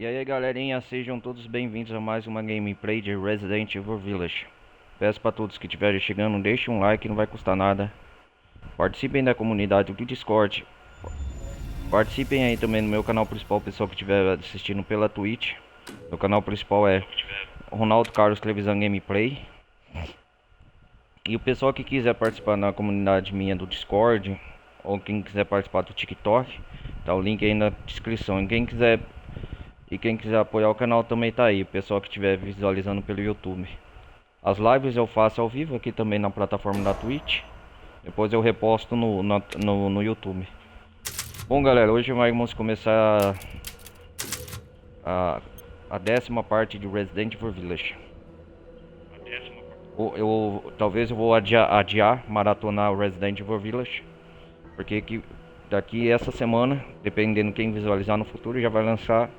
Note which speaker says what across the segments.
Speaker 1: E aí galerinha, sejam todos bem-vindos a mais uma gameplay de Resident Evil Village. Peço para todos que estiverem chegando, deixem um like, não vai custar nada. Participem da comunidade do Discord. Participem aí também no meu canal principal, pessoal que estiver assistindo pela Twitch. Meu canal principal é Ronaldo Carlos Televisão Gameplay. E o pessoal que quiser participar na comunidade minha do Discord, ou quem quiser participar do TikTok, tá o link aí na descrição. E quem quiser apoiar o canal também tá aí, o pessoal que estiver visualizando pelo YouTube. As lives eu faço ao vivo aqui também na plataforma da Twitch. Depois eu reposto no YouTube. Bom galera, hoje vamos começar a, a 10ª parte de Resident Evil Village. Talvez eu vou adiar maratonar o Resident Evil Village. Porque daqui essa semana, dependendo quem visualizar no futuro, já vai lançar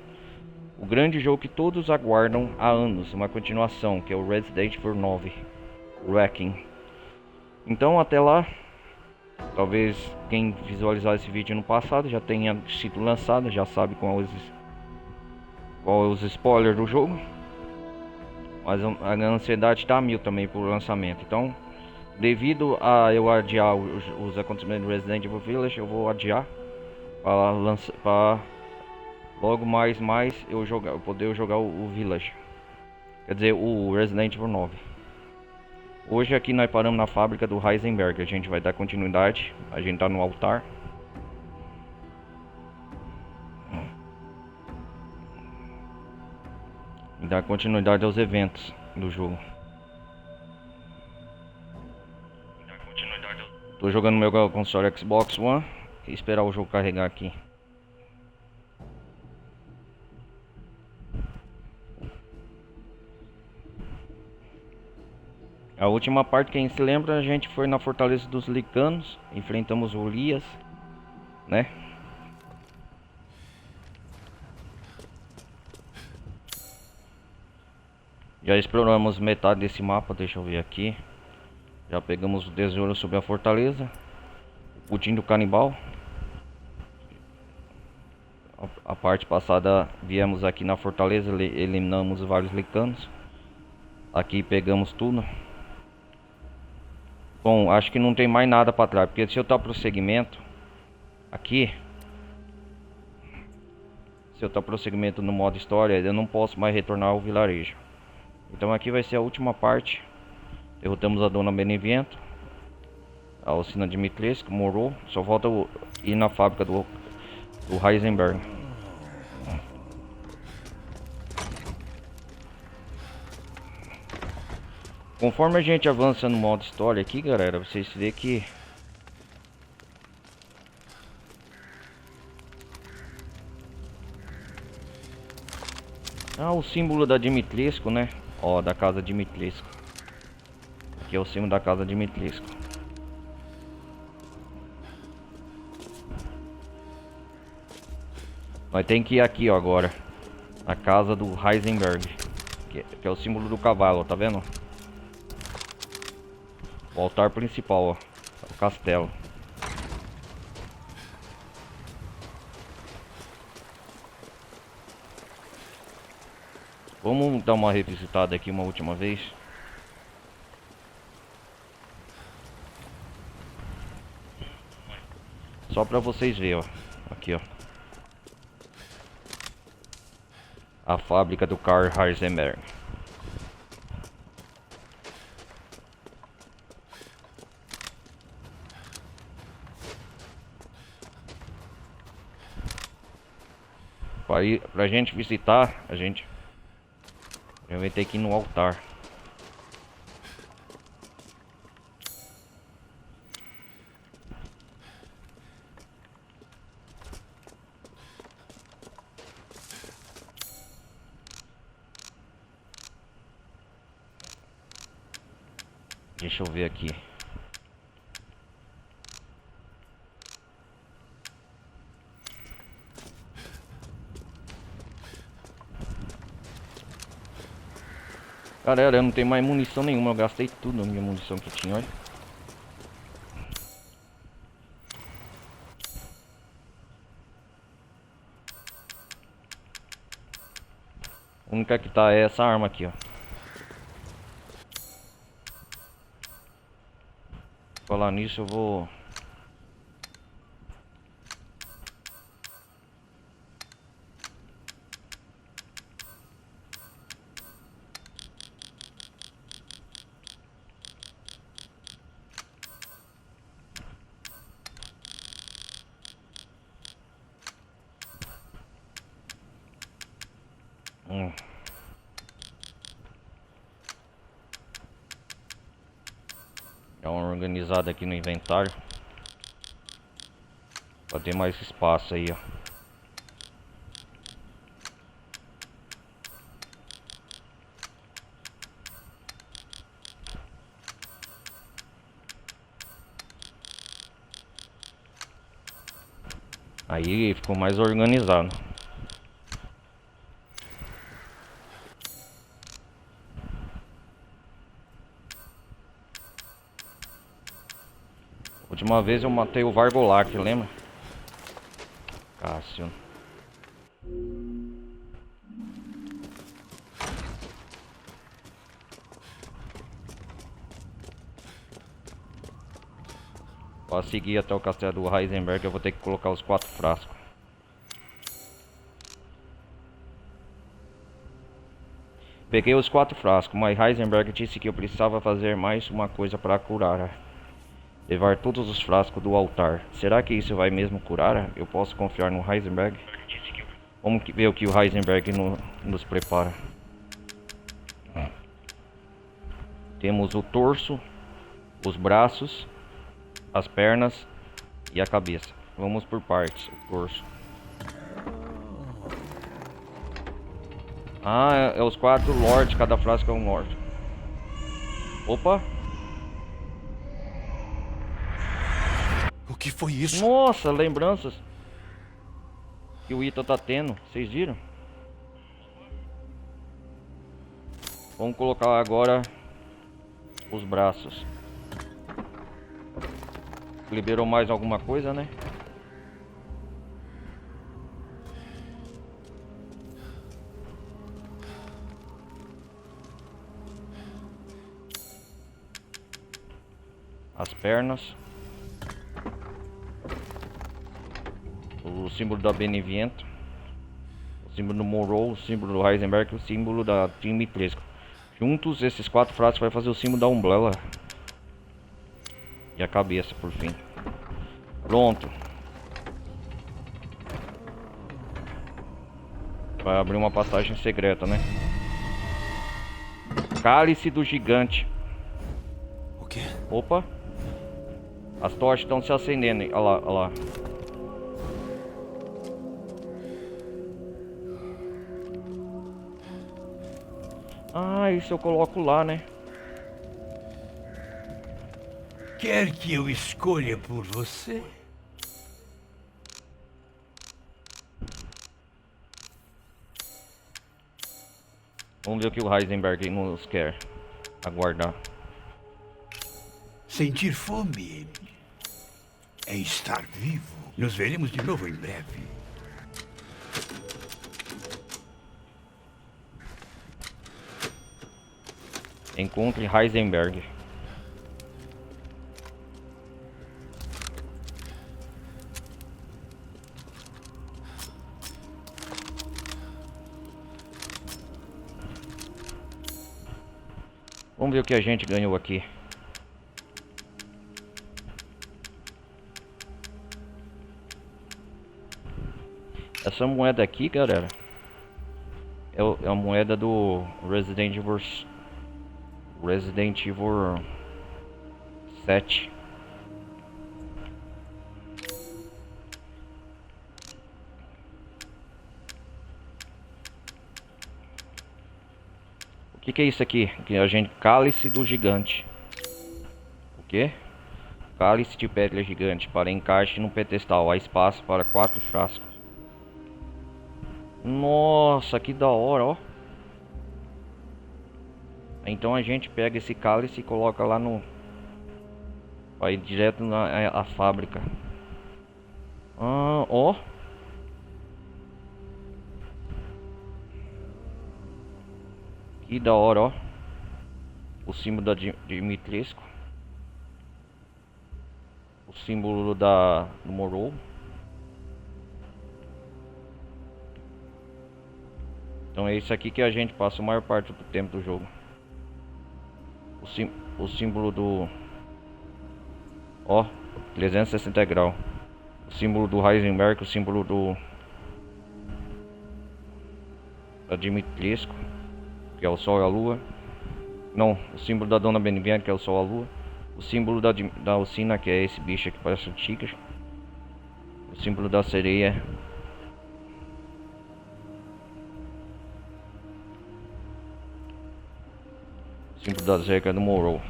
Speaker 1: o grande jogo que todos aguardam há anos, uma continuação, que é o Resident Evil 9 Wrecking. Então até lá, talvez quem visualizar esse vídeo no passado já tenha sido lançado, já sabe qual é os spoilers do jogo. Mas a ansiedade tá a mil também por lançamento. Então, devido a eu adiar os acontecimentos do Resident Evil Village, eu vou adiar para logo mais eu poder jogar o Village. Quer dizer, o Resident Evil 9. Hoje aqui nós paramos na fábrica do Heisenberg. A gente vai dar continuidade. A gente tá no altar. E dar continuidade aos eventos do jogo. Tô jogando meu console Xbox One. E esperar o jogo carregar aqui. A última parte, quem se lembra, a gente foi na Fortaleza dos Licanos, enfrentamos o Lias, né? Já exploramos metade desse mapa, deixa eu ver aqui. Já pegamos o tesouro sobre a fortaleza, o pudim do canibal. A parte passada viemos aqui na fortaleza, eliminamos vários licanos. Aqui pegamos tudo. Bom, acho que não tem mais nada para trás, porque se eu dar prosseguimento aqui, se eu dar prosseguimento no modo história, eu não posso mais retornar ao vilarejo. Então aqui vai ser a última parte. Derrotamos a Dona Benevento, a Usina Dimitrescu, morou. Só falta ir na fábrica do Heisenberg. Conforme a gente avança no modo história aqui, galera, vocês vê que o símbolo da Dimitrescu, né? Ó, da casa Dimitrescu. Aqui é o símbolo da casa Dimitrescu. Nós tem que ir aqui, ó, agora. A casa do Heisenberg, que é o símbolo do cavalo, tá vendo? O altar principal, ó, o castelo. Vamos dar uma revisitada aqui uma última vez. Só pra vocês verem, ó. Aqui, ó. A fábrica do Karl Heisenberg. Pra gente visitar, a gente vai ter que ir no altar. Deixa eu ver aqui. Galera, eu não tenho mais munição nenhuma. Eu gastei tudo a minha munição que eu tinha, olha. A única que tá é essa arma aqui, ó. Falar nisso, eu vou... Dar uma organizada aqui no inventário. Pra ter mais espaço aí, ó. Aí ficou mais organizado. Última vez eu matei o Vargolac, lembra? Cássio. Para seguir até o castelo do Heisenberg, eu vou ter que colocar os 4 frascos. Peguei os 4 frascos, mas Heisenberg disse que eu precisava fazer mais uma coisa para curar. Levar todos os frascos do altar. Será que isso vai mesmo curar? Eu posso confiar no Heisenberg? Vamos ver o que o Heisenberg nos prepara. Temos o torso, os braços, as pernas e a cabeça. Vamos por partes. O torso. Ah, é os 4 lords. Cada frasco é um lord. Opa!
Speaker 2: O que foi isso?
Speaker 1: Nossa, lembranças que o Ita tá tendo. Vocês viram? Vamos colocar agora os braços. Liberou mais alguma coisa, né? As pernas. O símbolo da Beneviento. O símbolo do Morrow. O símbolo do Heisenberg. O símbolo da Dimitrescu. Juntos, esses 4 frascos vai fazer o símbolo da Umbrella. E a cabeça, por fim. Pronto. Vai abrir uma passagem secreta, né? Cálice do Gigante.
Speaker 2: O quê?
Speaker 1: Opa. As tochas estão se acendendo. Olha lá, olha lá. Ah, isso eu coloco lá, né?
Speaker 3: Quer que eu escolha por você?
Speaker 1: Vamos ver o que o Heisenberg nos quer aguardar.
Speaker 3: Sentir fome é estar vivo. Nos veremos de novo em breve.
Speaker 1: Encontre Heisenberg. Vamos ver o que a gente ganhou aqui. Essa moeda aqui, galera, é a moeda do Resident Evil 7. O que é isso aqui? Que a gente Cálice do Gigante. O que? Cálice de pedra gigante para encaixe no pedestal. Há espaço para 4 frascos. Nossa, que da hora, ó. Então a gente pega esse cálice e coloca lá no... Vai direto na a fábrica. Ah, ó. Que da hora, ó. O símbolo da Dimitrescu. O símbolo do Morrow. Então é isso aqui que a gente passa a maior parte do tempo do jogo. O símbolo do... Ó, 360 graus. O símbolo do Heisenberg, o símbolo da Dimitrescu, que é o Sol e a Lua. Não, o símbolo da Dona Beneviente, que é o Sol e a Lua. O símbolo da Alcina, que é esse bicho aqui, parece um tigre. O símbolo da sereia. O símbolo da Zeca do Morrow.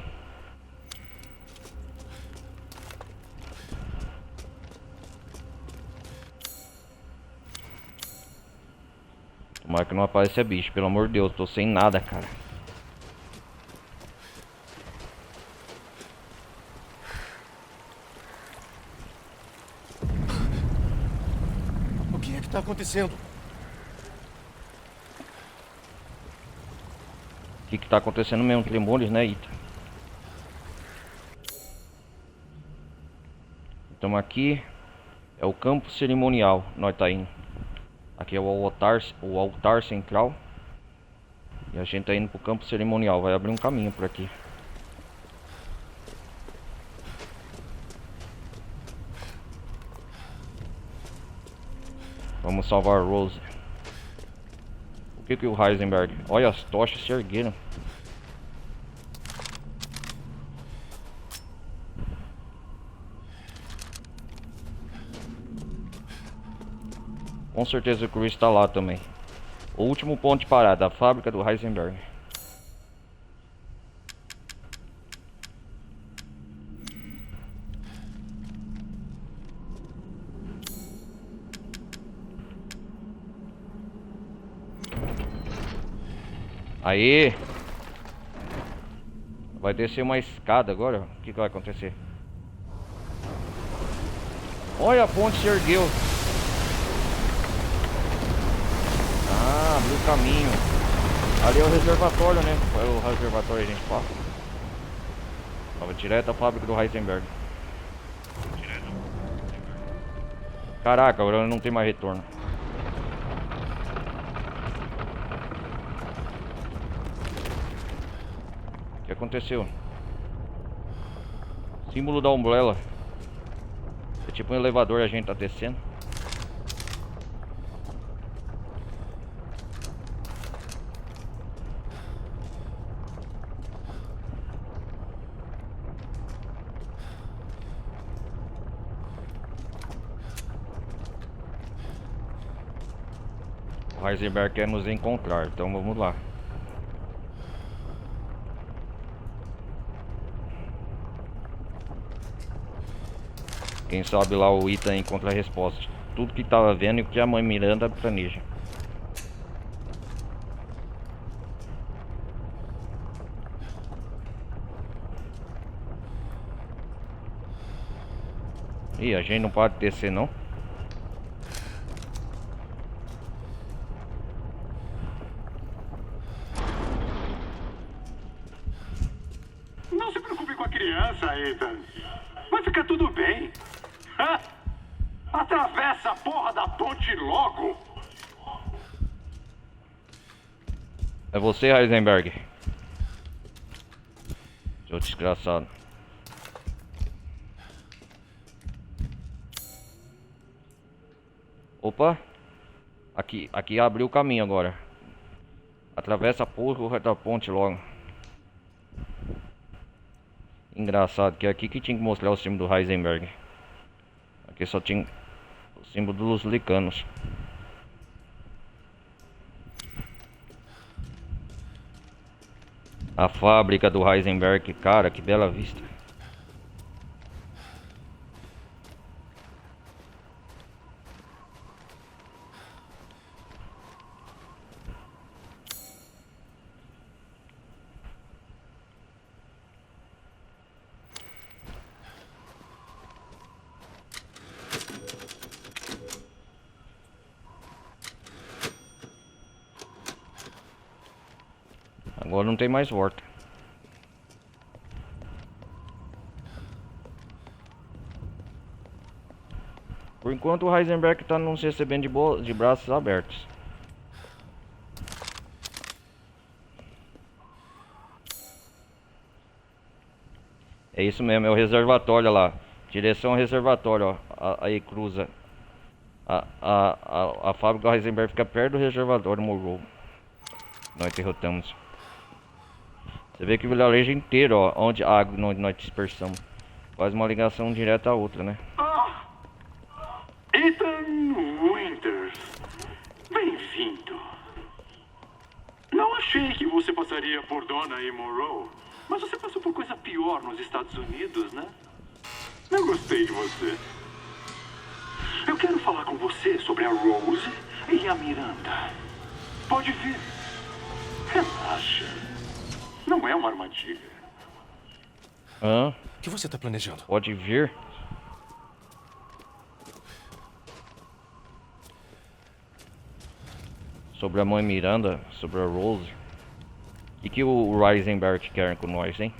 Speaker 1: Tomara que não apareça bicho, pelo amor de Deus, tô sem nada, cara.
Speaker 2: O que é que tá acontecendo?
Speaker 1: O que tá acontecendo mesmo? Tremores, né, Ita? Então aqui é o campo cerimonial, nós tá indo. Aqui é o altar central. E a gente tá indo pro campo cerimonial. Vai abrir um caminho por aqui. Vamos salvar Rose. O que o Heisenberg... Olha, as tochas se ergueram. Com certeza o Chris está lá também. O último ponto de parada, a fábrica do Heisenberg. Aí. Vai descer uma escada agora. O que vai acontecer? Olha, a ponte se ergueu. Ah, abriu o caminho. Ali é o reservatório, né? Qual é o reservatório a gente passa? Tava direto à fábrica do Heisenberg. Caraca, agora não tem mais retorno. O que aconteceu? Símbolo da Umbrella. É tipo um elevador, a gente tá descendo. O Heisenberg quer nos encontrar, então vamos lá. Quem sabe lá o Ethan encontra a resposta. Tudo que tava vendo e o que a mãe Miranda planeja. Ih, a gente não pode descer não.
Speaker 3: Não se preocupe com a criança, Ethan. Vai ficar tudo bem. Atravessa a porra da ponte logo.
Speaker 1: É você, Heisenberg. Seu desgraçado. Opa. Aqui abriu o caminho agora. Atravessa a porra da ponte logo. Engraçado que é aqui que tinha que mostrar o símbolo do Heisenberg. Aqui só tinha o símbolo dos licanos. A fábrica do Heisenberg, cara, que bela vista. Agora não tem mais volta. Por enquanto o Heisenberg tá nos recebendo de braços abertos. É isso mesmo, é o reservatório lá. Direção ao reservatório, ó. Aí cruza. A fábrica do Heisenberg fica perto do reservatório Morrow. Nós derrotamos. Você vê que o vilarejo inteiro, ó, onde nós dispersamos, faz uma ligação direta à outra, né?
Speaker 4: Ah, Ethan Winters, bem-vindo. Não achei que você passaria por Donna e Monroe, mas você passou por coisa pior nos Estados Unidos, né? Eu gostei de você. Eu quero falar com você sobre a Rose e a Miranda. Pode vir. Relaxa. Não é uma armadilha.
Speaker 1: Hã?
Speaker 2: O que você tá planejando?
Speaker 1: Pode vir. Sobre a mãe Miranda, sobre a Rose. O que o Heisenberg quer com nós, hein?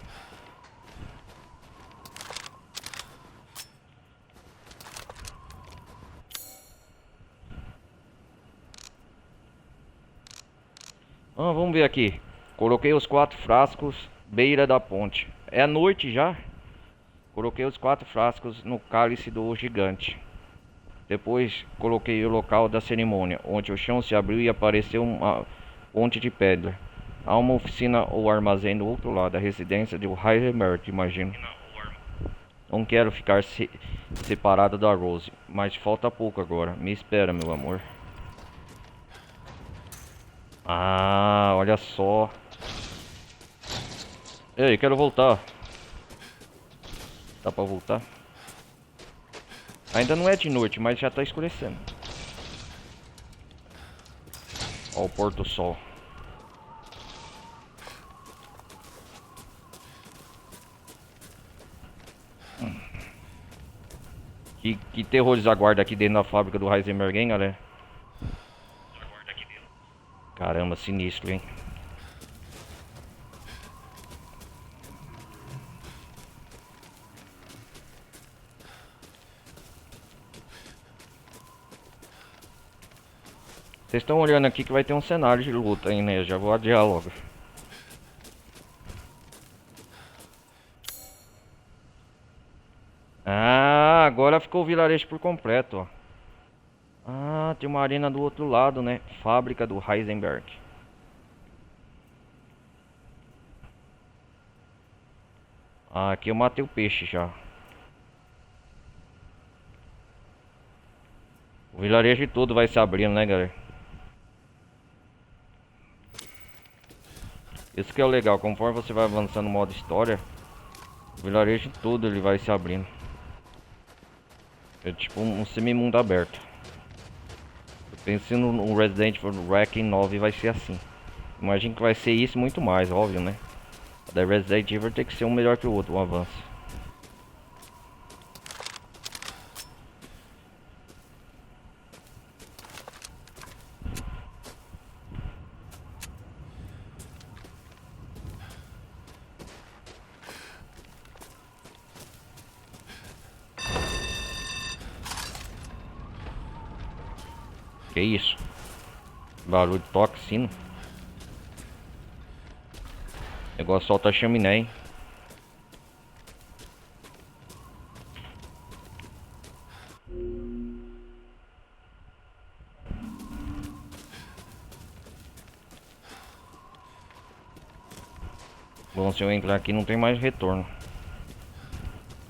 Speaker 1: Vamos ver aqui. Coloquei os 4 frascos beira da ponte. É noite já. Coloquei os 4 frascos no cálice do gigante. Depois coloquei o local da cerimônia, onde o chão se abriu e apareceu uma ponte de pedra. Há uma oficina ou armazém do outro lado da residência de Heisenberg, imagino. Não quero ficar separado da Rose, mas falta pouco agora. Me espera, meu amor. Ah, olha só. Ei, quero voltar. Dá pra voltar? Ainda não é de noite, mas já tá escurecendo. Ó o pôr do sol. Que terrores aguarda aqui dentro da fábrica do Heisenberg, hein, galera? Caramba, sinistro, hein? Vocês estão olhando aqui que vai ter um cenário de luta aí, né? Já vou adiar logo. Ah, agora ficou o vilarejo por completo, ó. Ah, tem uma arena do outro lado, né? Fábrica do Heisenberg. Ah, aqui eu matei o peixe já. O vilarejo todo vai se abrindo, né, galera? Isso que é o legal, conforme você vai avançando no modo história, o vilarejo todo ele vai se abrindo. É tipo um semi-mundo aberto. Eu pensei no Resident Evil Wrecking 9 vai ser assim. Imagino que vai ser isso muito mais, óbvio, né? A da Resident Evil tem que ser um melhor que o outro, um avanço. Que isso? Barulho de toxina. O negócio solta a chaminé, hein? Bom, se eu entrar aqui não tem mais retorno.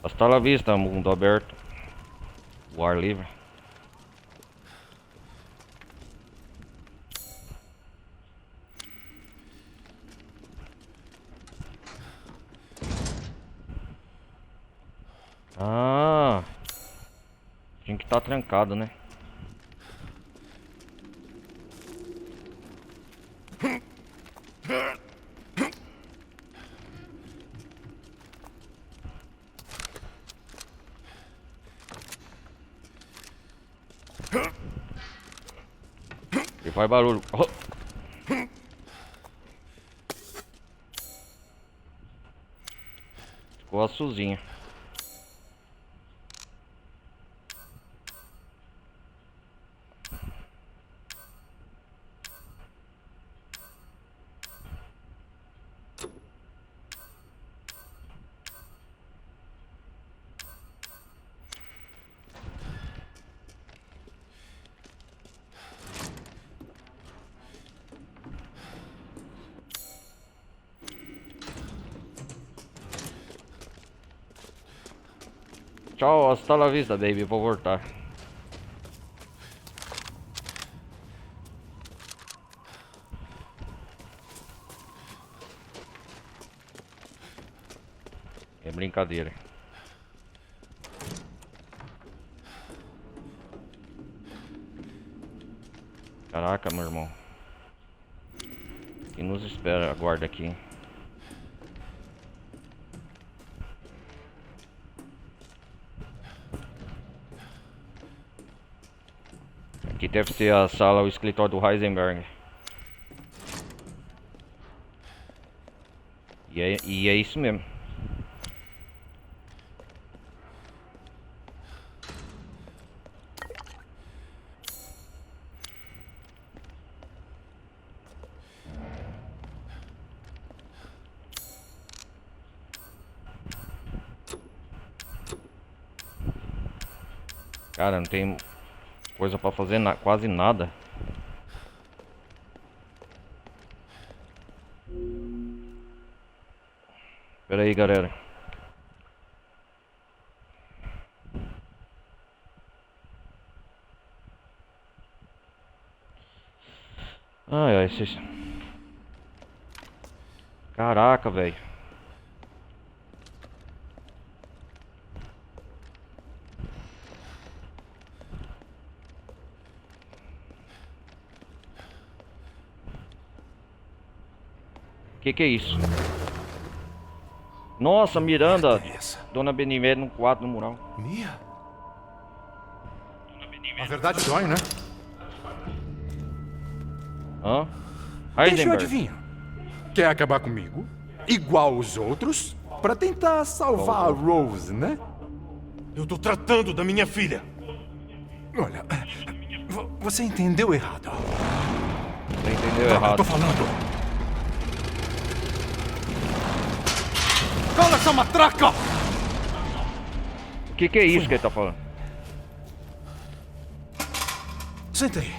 Speaker 1: Hasta la vista, mundo aberto. O ar livre. Ah, tinha que estar trancado, né? E faz barulho. Oh. Igual a Suzinha. Tchau, hasta la vista, baby. Vou voltar. É brincadeira. Caraca, meu irmão. O que nos espera? Aguarda aqui. Aqui deve ser a sala, o escritório do Heisenberg. E é isso mesmo. Cara, não tem coisa pra fazer quase nada. Pera aí, galera. Ai, ai, esses... Caraca, velho. Que é isso? Nossa, Miranda. Dona Benimé no quadro no mural.
Speaker 2: Mia? A verdade dói, né?
Speaker 1: Hã?
Speaker 2: Deixa eu
Speaker 1: Heisenberg.
Speaker 2: adivinhar. Quer acabar comigo? Igual os outros? Pra tentar salvar a Rose, né? Eu tô tratando da minha filha. Olha, você entendeu errado.
Speaker 1: Você entendeu
Speaker 2: Eu
Speaker 1: errado.
Speaker 2: tô falando. Cala essa matraca!
Speaker 1: O que é isso que ele tá falando?
Speaker 2: Senta aí.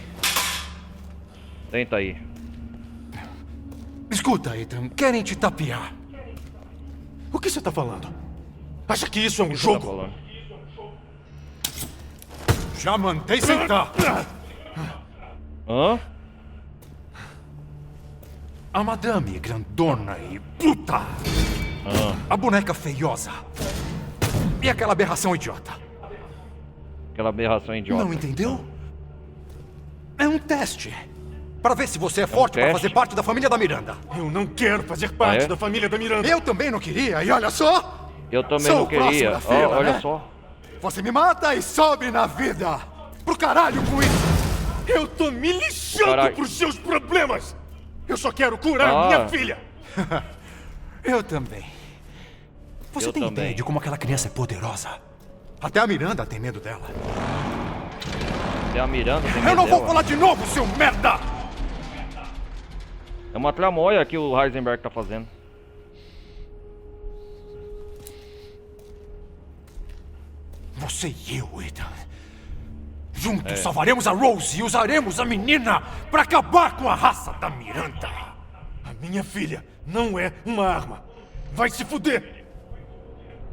Speaker 1: Senta aí.
Speaker 2: Escuta, Ethan. Querem te tapear. O que você tá falando? Acha que isso é um
Speaker 1: Tá
Speaker 2: jogo?
Speaker 1: falando?
Speaker 2: Já mandei sentar.
Speaker 1: Hã?
Speaker 2: A madame grandona e puta. A boneca feiosa. E aquela aberração idiota.
Speaker 1: Aquela aberração idiota.
Speaker 2: Não entendeu? É um teste. Pra ver se você é forte pra
Speaker 1: teste?
Speaker 2: fazer parte da família da Miranda. Eu não quero fazer parte
Speaker 1: é?
Speaker 2: da família da Miranda. Eu também não queria, e olha só.
Speaker 1: Eu também
Speaker 2: Sou
Speaker 1: não
Speaker 2: o próximo
Speaker 1: queria.
Speaker 2: da fila,
Speaker 1: Olha
Speaker 2: né?
Speaker 1: só.
Speaker 2: Você me mata e sobe na vida. Pro caralho com isso. Eu tô me lixando
Speaker 1: Caralho.
Speaker 2: pros seus problemas. Eu só quero curar
Speaker 1: Ah.
Speaker 2: minha filha. Eu também. Você
Speaker 1: Eu
Speaker 2: tem
Speaker 1: também.
Speaker 2: ideia de como aquela criança é poderosa? Até a Miranda tem medo dela.
Speaker 1: Tem a Miranda, tem
Speaker 2: Eu
Speaker 1: medo
Speaker 2: não vou
Speaker 1: dela.
Speaker 2: falar de novo, seu merda!
Speaker 1: É uma tramóia que o Heisenberg tá fazendo.
Speaker 2: Você e eu, Ethan. Juntos salvaremos a Rose e usaremos a menina pra acabar com a raça da Miranda. A minha filha não é uma arma. Vai se fuder!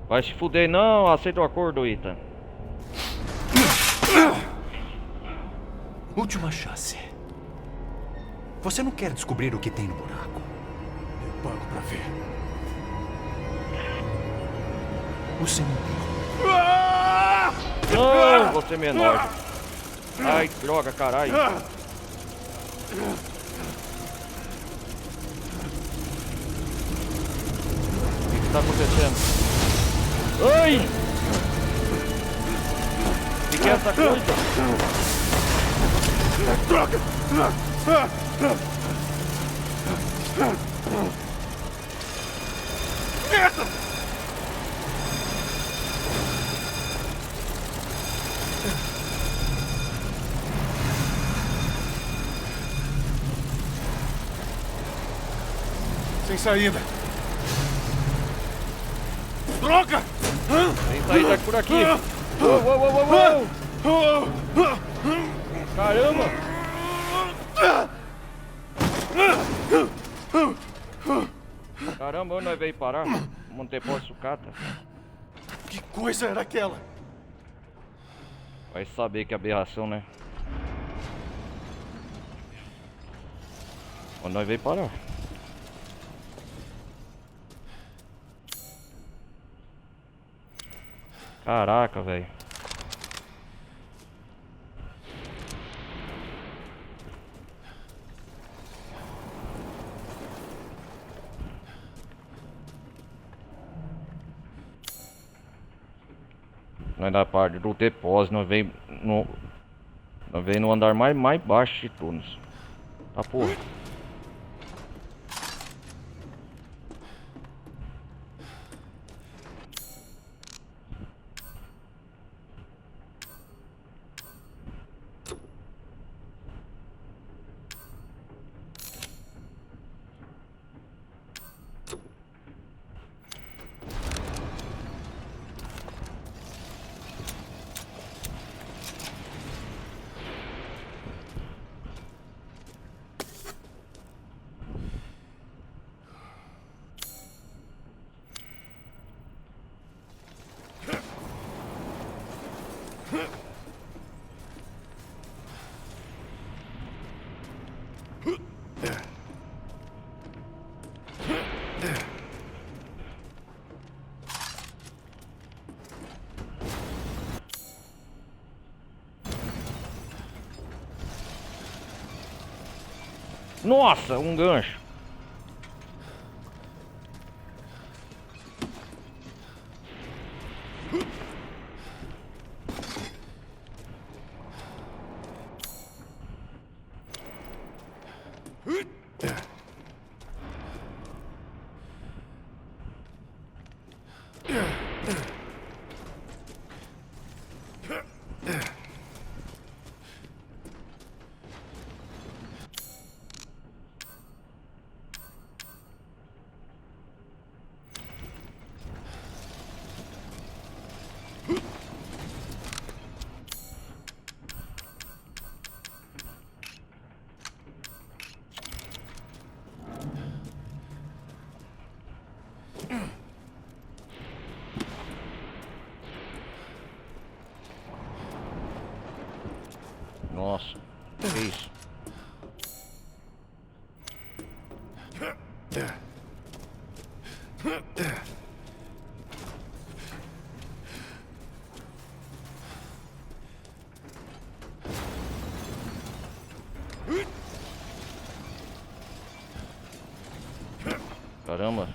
Speaker 1: Vai se fuder, não. Aceita o acordo, Ethan.
Speaker 2: Última chance. Você não quer descobrir o que tem no buraco? Eu pago pra ver. O cemitério.
Speaker 1: Não, você é menor. Ai, droga, caralho. O que tá acontecendo? Ai! O que é essa coisa?
Speaker 2: Droga! Merda! Sem saída. Droga!
Speaker 1: Sem saída por aqui. Uou, uou, uou, uou, uou. Caramba! Caramba, onde nós veio parar? Montepó sucata.
Speaker 2: Que coisa era aquela?
Speaker 1: Vai saber que aberração, né? Onde nós veio parar? Caraca, velho. Nós da parte do depósito, nós veio no andar mais baixo de todos. Tá porra. Nossa, um gancho. Nossa, que isso? Caramba.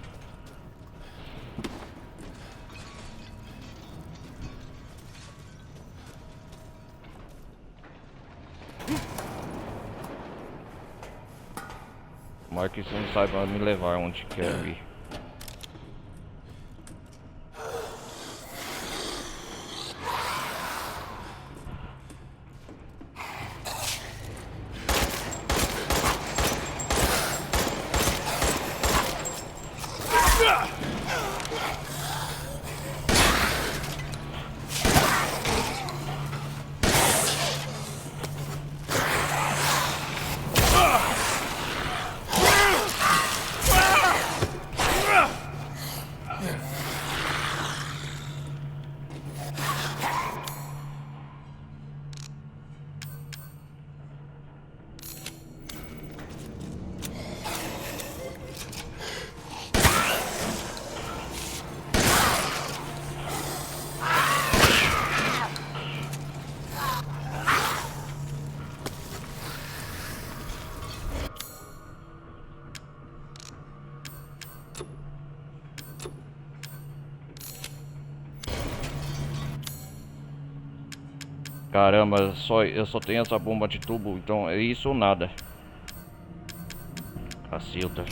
Speaker 1: Mas que você não saiba me levar onde quer ir. Caramba, eu só tenho essa bomba de tubo, então é isso ou nada. Cacilda.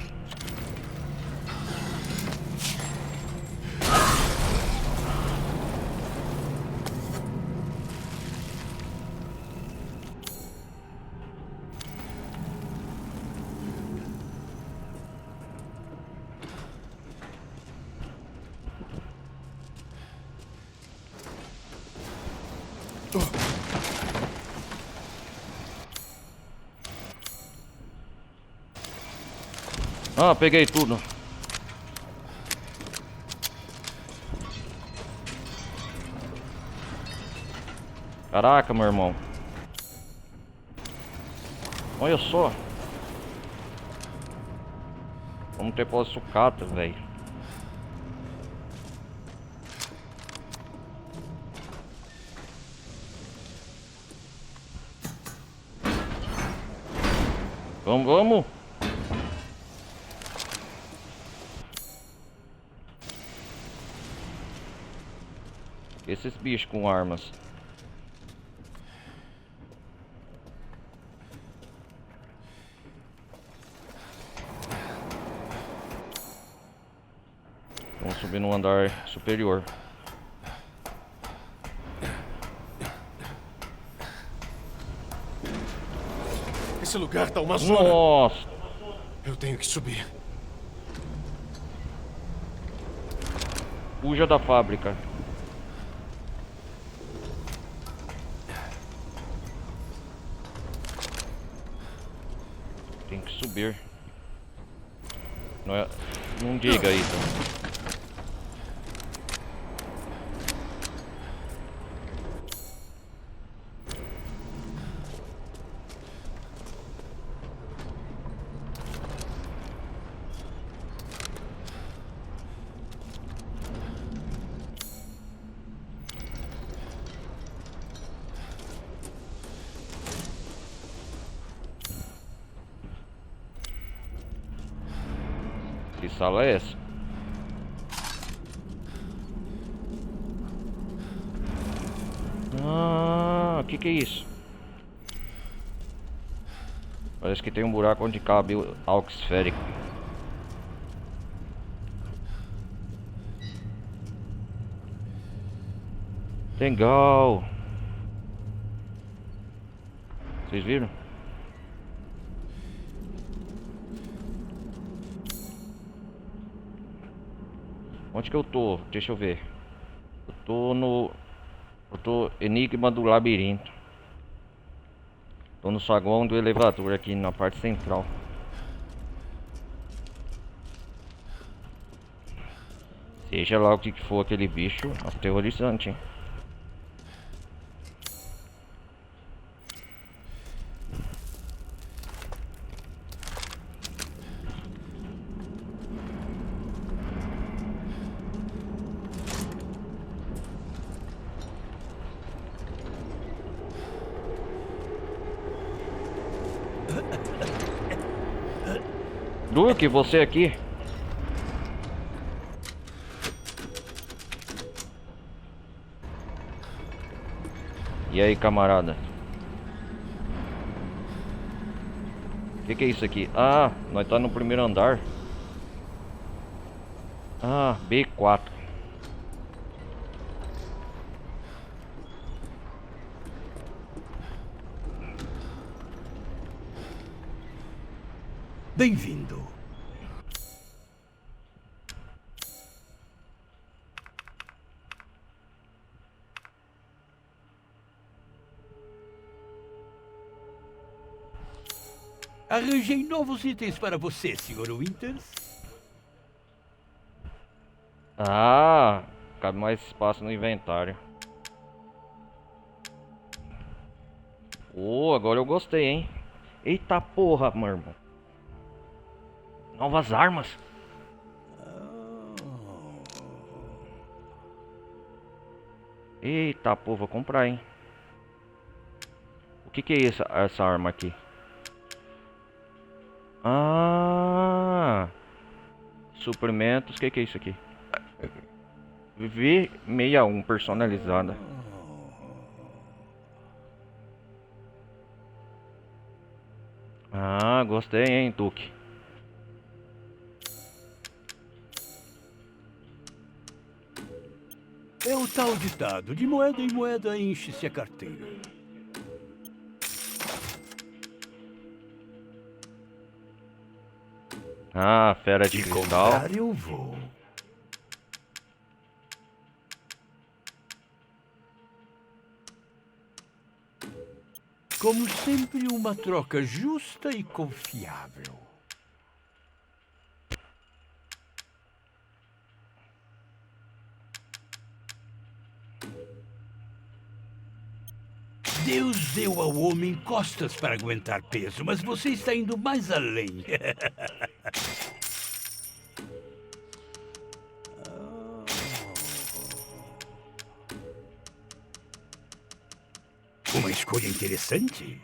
Speaker 1: Ah, peguei tudo. Caraca, meu irmão. Olha só. Vamos ter pós sucata, velho. Vamos, vamos. Esses bichos com armas. Vamos subir no andar superior.
Speaker 2: Esse lugar tá uma zona.
Speaker 1: Nossa!
Speaker 2: Eu tenho que subir.
Speaker 1: Fuja da fábrica. Tem que subir. Não, é... Não diga isso. Que sala é essa? Ah, que é isso? Parece que tem um buraco onde cabe o álcool esférico. Legal. Vocês viram? Onde que eu tô? Deixa eu ver. Eu tô no... Eu tô Enigma do Labirinto. Tô no saguão do elevador aqui na parte central. Seja lá o que for aquele bicho, aterrorizante, hein? Duke, você aqui? E aí, camarada? Que é isso aqui? Ah, nós tá no primeiro andar. Ah, B4.
Speaker 3: Bem-vindo. Arranjei novos itens para você, Sr. Winters.
Speaker 1: Ah, cabe mais espaço no inventário. Oh, agora eu gostei, hein? Eita porra, meu irmão. Novas armas. Eita porra, vou comprar, hein? O que é essa arma aqui? Ah, suprimentos, o que é isso aqui? V61 personalizada. Ah, gostei, hein, Duque.
Speaker 3: É o tal ditado, de moeda em moeda enche-se a carteira.
Speaker 1: Ah, fera de cristal.
Speaker 3: Comprar eu vou. Como sempre, uma troca justa e confiável. Deus deu ao homem costas para aguentar peso, mas você está indo mais além. Uma escolha interessante.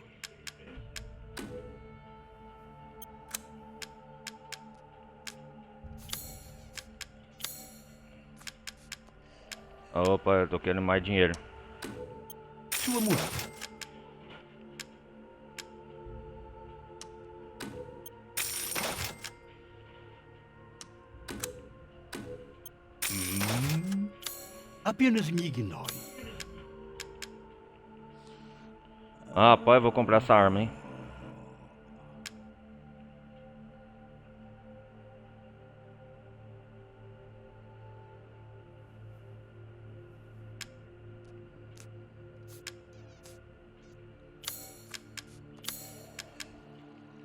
Speaker 1: Opa, eu tô querendo mais dinheiro.
Speaker 3: Sua multa. Apenas me ignore.
Speaker 1: Ah, rapaz, eu vou comprar essa arma, hein?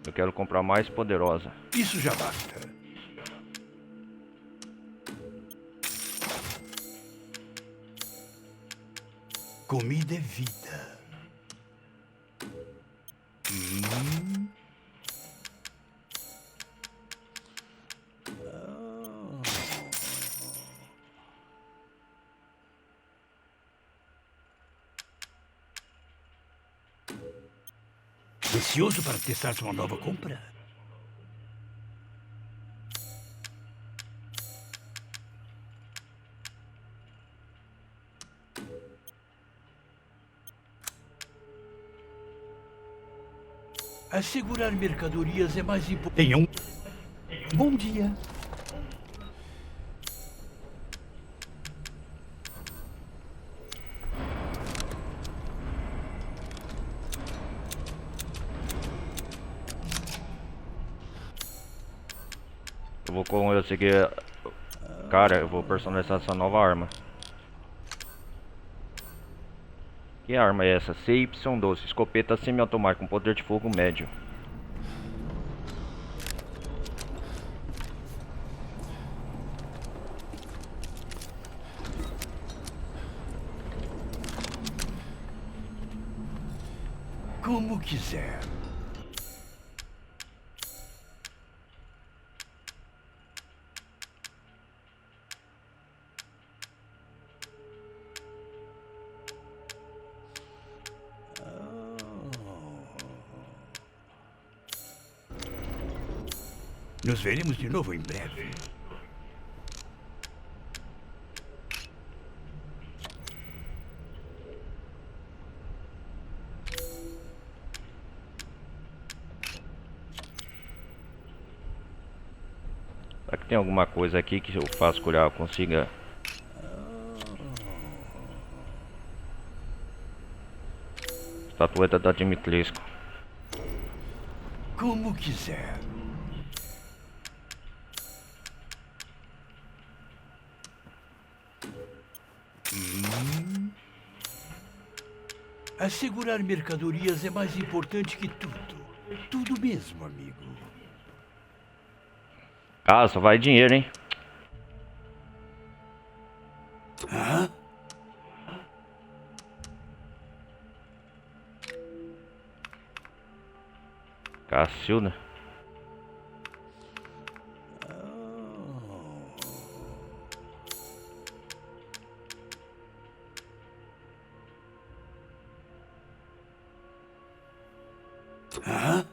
Speaker 1: Eu quero comprar mais poderosa.
Speaker 3: Isso já basta. Comida é vida. Ansioso para testar sua nova compra? Assegurar mercadorias é mais importante. Tenha um bom dia.
Speaker 1: Eu vou conseguir... Cara, eu vou personalizar essa nova arma. Que arma é essa? CY12, escopeta semiautomática com poder de fogo médio.
Speaker 3: Como quiser. Nos veremos de novo em breve.
Speaker 1: Será que tem alguma coisa aqui que eu faço curar, eu consiga... Estatueta da Dimitrescu.
Speaker 3: Como quiser. Assegurar mercadorias é mais importante que tudo. Tudo mesmo, amigo.
Speaker 1: Ah, só vai dinheiro, hein?
Speaker 3: Hã?
Speaker 1: Cacilda.
Speaker 3: Hã?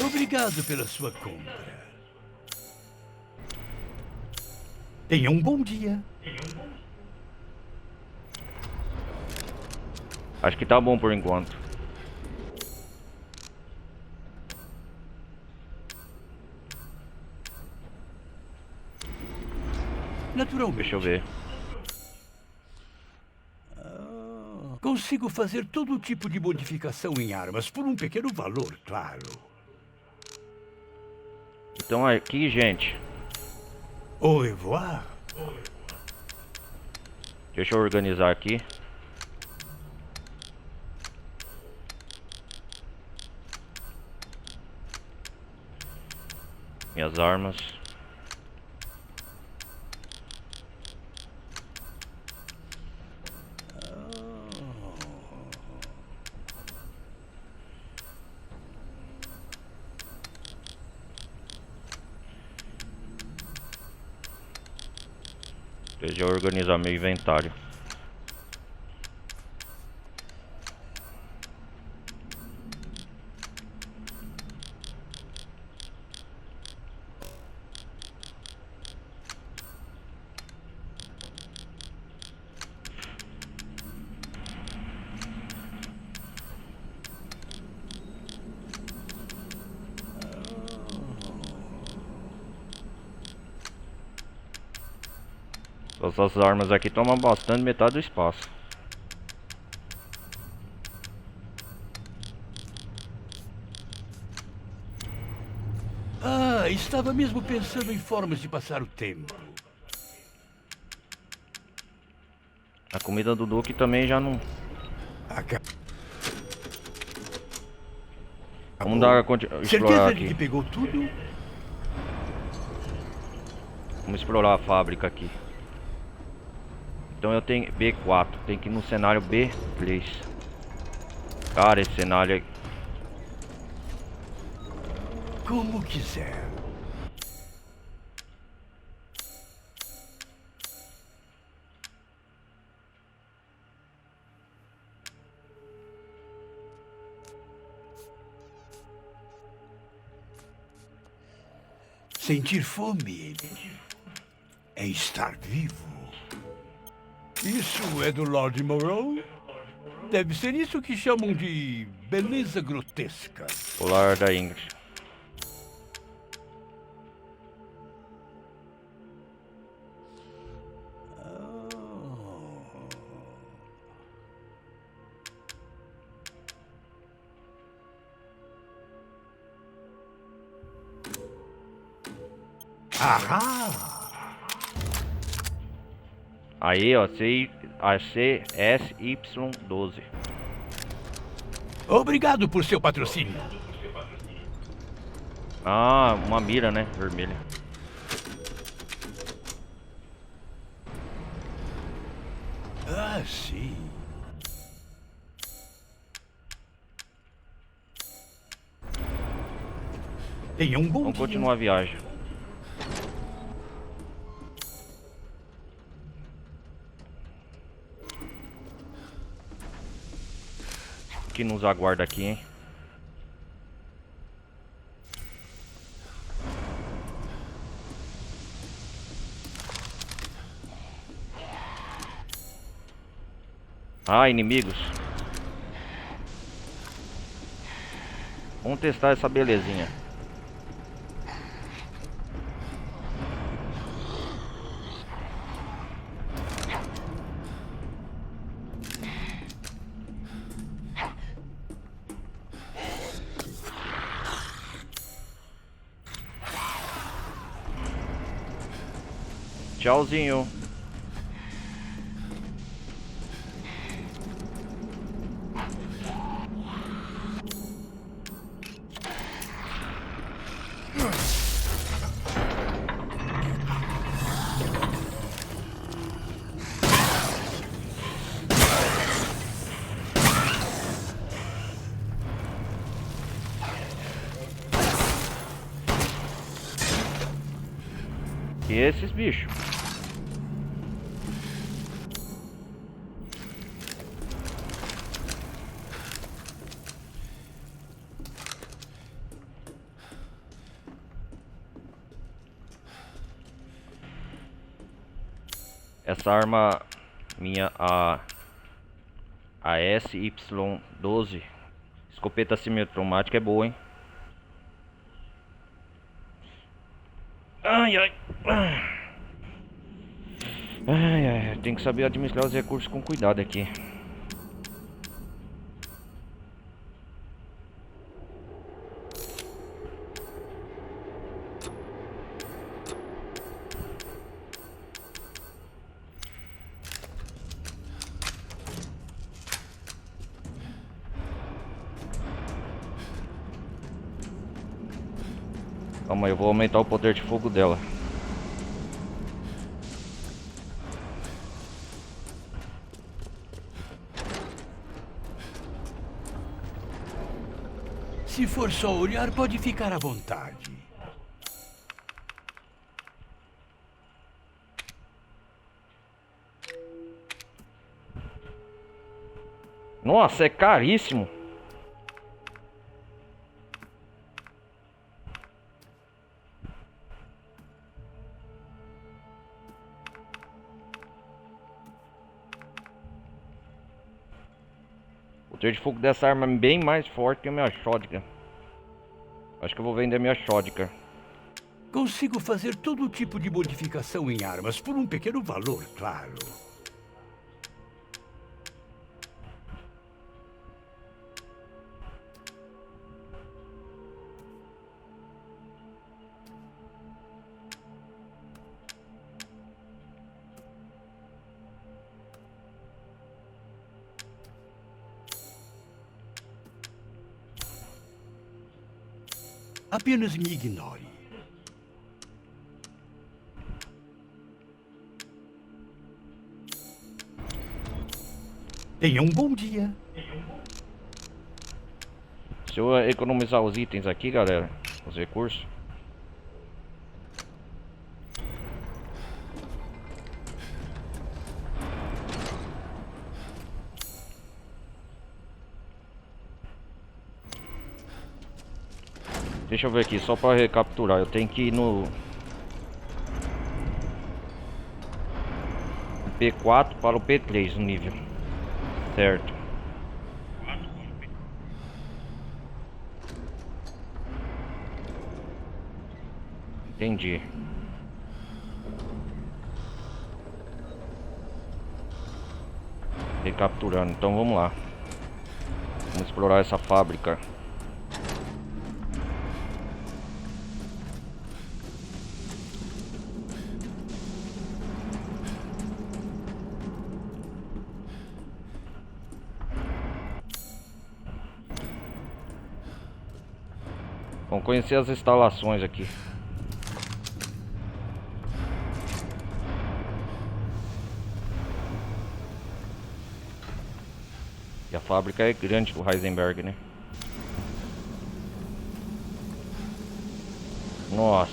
Speaker 3: Obrigado pela sua compra. Tenha um bom dia.
Speaker 1: Acho que tá bom por enquanto.
Speaker 3: Naturalmente.
Speaker 1: Deixa eu ver.
Speaker 3: Consigo fazer todo tipo de modificação em armas por um pequeno valor, claro.
Speaker 1: Então aqui, gente,
Speaker 3: Au revoir.
Speaker 1: Deixa eu organizar aqui. Minhas armas. Deixa eu organizar meu inventário. Essas armas aqui tomam bastante, metade do espaço.
Speaker 3: Ah, estava mesmo pensando em formas de passar o tempo.
Speaker 1: A comida do Duque também já não...
Speaker 3: Aca-
Speaker 1: Vamos dar explorar
Speaker 3: Certeza de que
Speaker 1: aqui.
Speaker 3: pegou tudo?
Speaker 1: Vamos explorar a fábrica aqui. Então eu tenho B4, tem que ir no cenário B3. Cara, esse cenário é...
Speaker 3: Como quiser. Sentir fome é estar vivo. Isso é do Lord Morrow? Deve ser isso que chamam de beleza grotesca.
Speaker 1: Polar da Ingrid.
Speaker 3: Ahá!
Speaker 1: Aí, ó, a CSY12.
Speaker 3: Obrigado por seu patrocínio.
Speaker 1: Ah, uma mira, né? Vermelha.
Speaker 3: Ah, sim. Tenha um bom
Speaker 1: Vamos
Speaker 3: dia.
Speaker 1: continuar a viagem. O que nos aguarda aqui, hein? Ah, inimigos. Vamos testar essa belezinha. Tchauzinho. E esses bichos? Essa arma minha, a SY12 escopeta semiautomática é boa, hein? Ai, ai. Ai, ai, tem que saber administrar os recursos com cuidado aqui. Calma aí, eu vou aumentar o poder de fogo dela.
Speaker 3: Se for só olhar, pode ficar à vontade.
Speaker 1: Nossa, é caríssimo. O poder de fogo dessa arma é bem mais forte que a minha shotgun. Acho que eu vou vender minha shotgun.
Speaker 3: Consigo fazer todo tipo de modificação em armas por um pequeno valor, claro. Apenas me ignore. Tenha um bom dia.
Speaker 1: Se eu economizar os itens aqui, galera, os recursos. Deixa eu ver aqui, só para recapiturar, eu tenho que ir no P4 para o P3 no nível. Certo. Entendi. Recapturando, então vamos lá. Vamos explorar essa fábrica. Vamos conhecer as instalações aqui. E a fábrica é grande do Heisenberg, né? Nossa.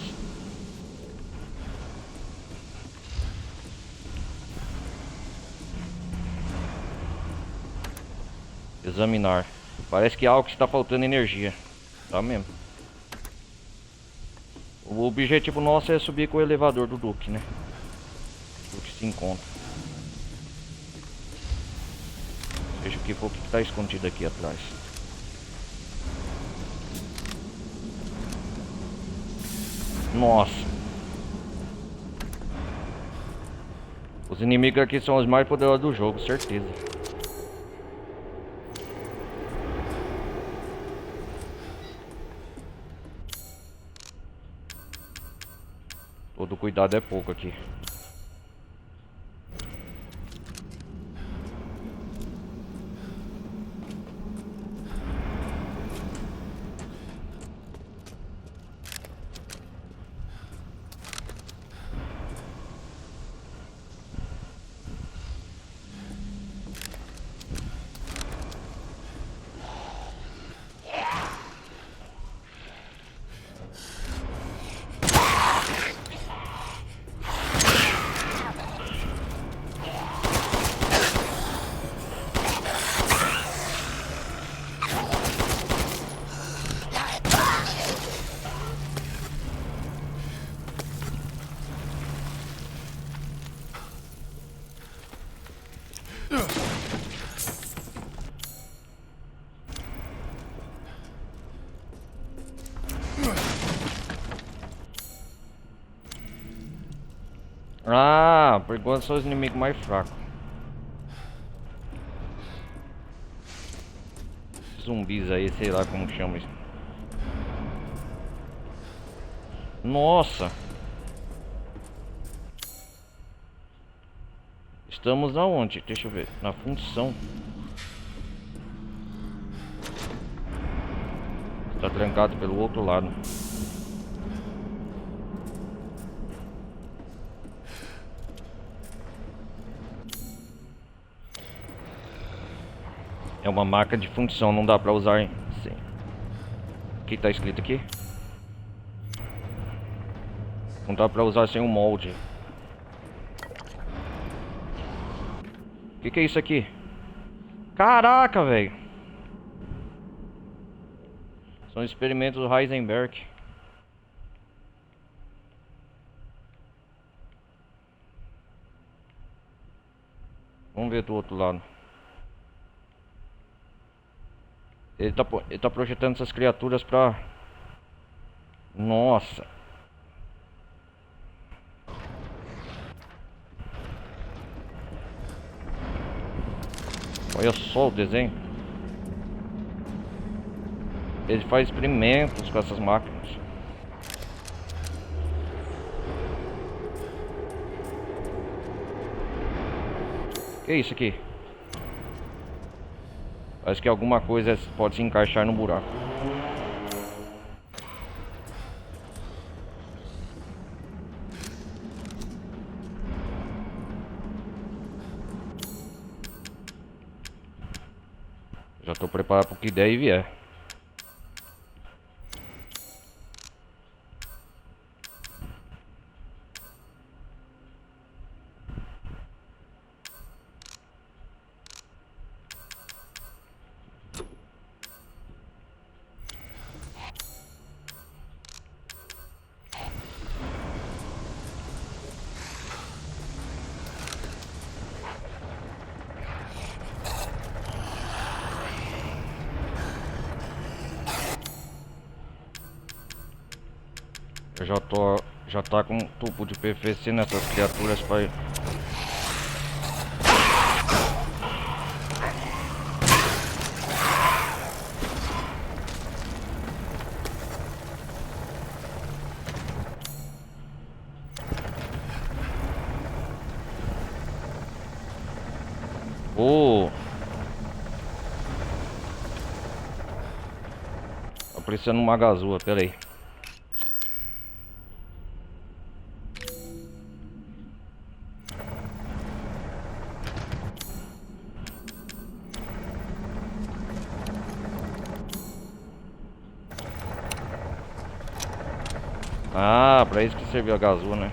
Speaker 1: Examinar. Parece que algo está faltando energia. Tá mesmo. O objetivo nosso é subir com o elevador do Duke, né? O Duke se encontra. Seja o que for que está escondido aqui atrás. Nossa. Os inimigos aqui são os mais poderosos do jogo, certeza. Todo cuidado é pouco aqui. Ah, por enquanto são os inimigos mais fracos. Zumbis aí, sei lá como chama isso. Nossa. Estamos aonde? Deixa eu ver. Na função. Está trancado pelo outro lado. É uma marca de função, não dá pra usar sim. O que tá escrito aqui? Não dá pra usar sem um molde. O que é isso aqui? Caraca, velho. São experimentos do Heisenberg. Vamos ver do outro lado. Ele tá projetando essas criaturas pra... Nossa. Olha só o desenho. Ele faz experimentos com essas máquinas. Que é isso aqui? Parece que alguma coisa pode se encaixar no buraco. Já estou preparado para o que der e vier. Eu já tá com um tubo de PVC nessas criaturas para... Oh! Tá parecendo uma gazua, pera aí. Ah, pra isso que serviu a gazua, né?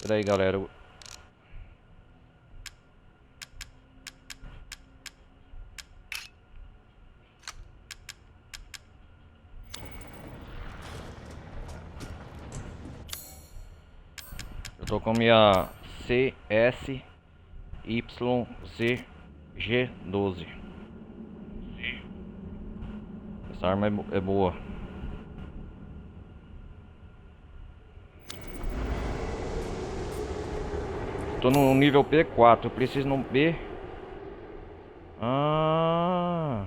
Speaker 1: Pera aí, galera. Eu tô com minha CSYZG12. Essa arma é boa. Tô no nível P4, eu preciso no B. Ah.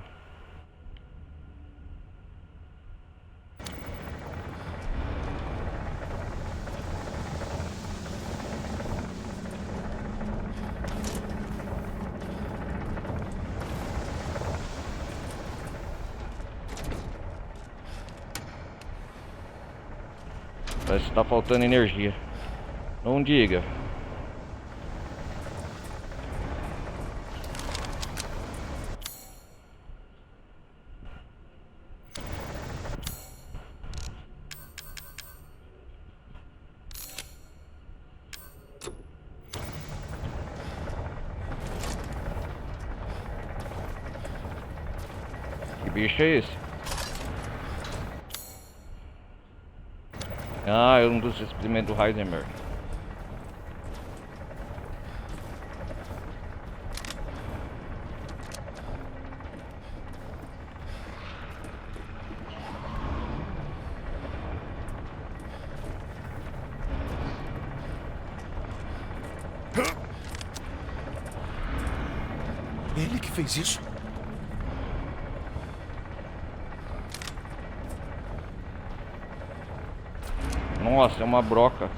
Speaker 1: Parece que tá faltando energia. Não diga. Que bicho é esse? Ah, é um dos experimentos do Heisenberg.
Speaker 2: Ele que fez isso?
Speaker 1: Nossa, é uma broca.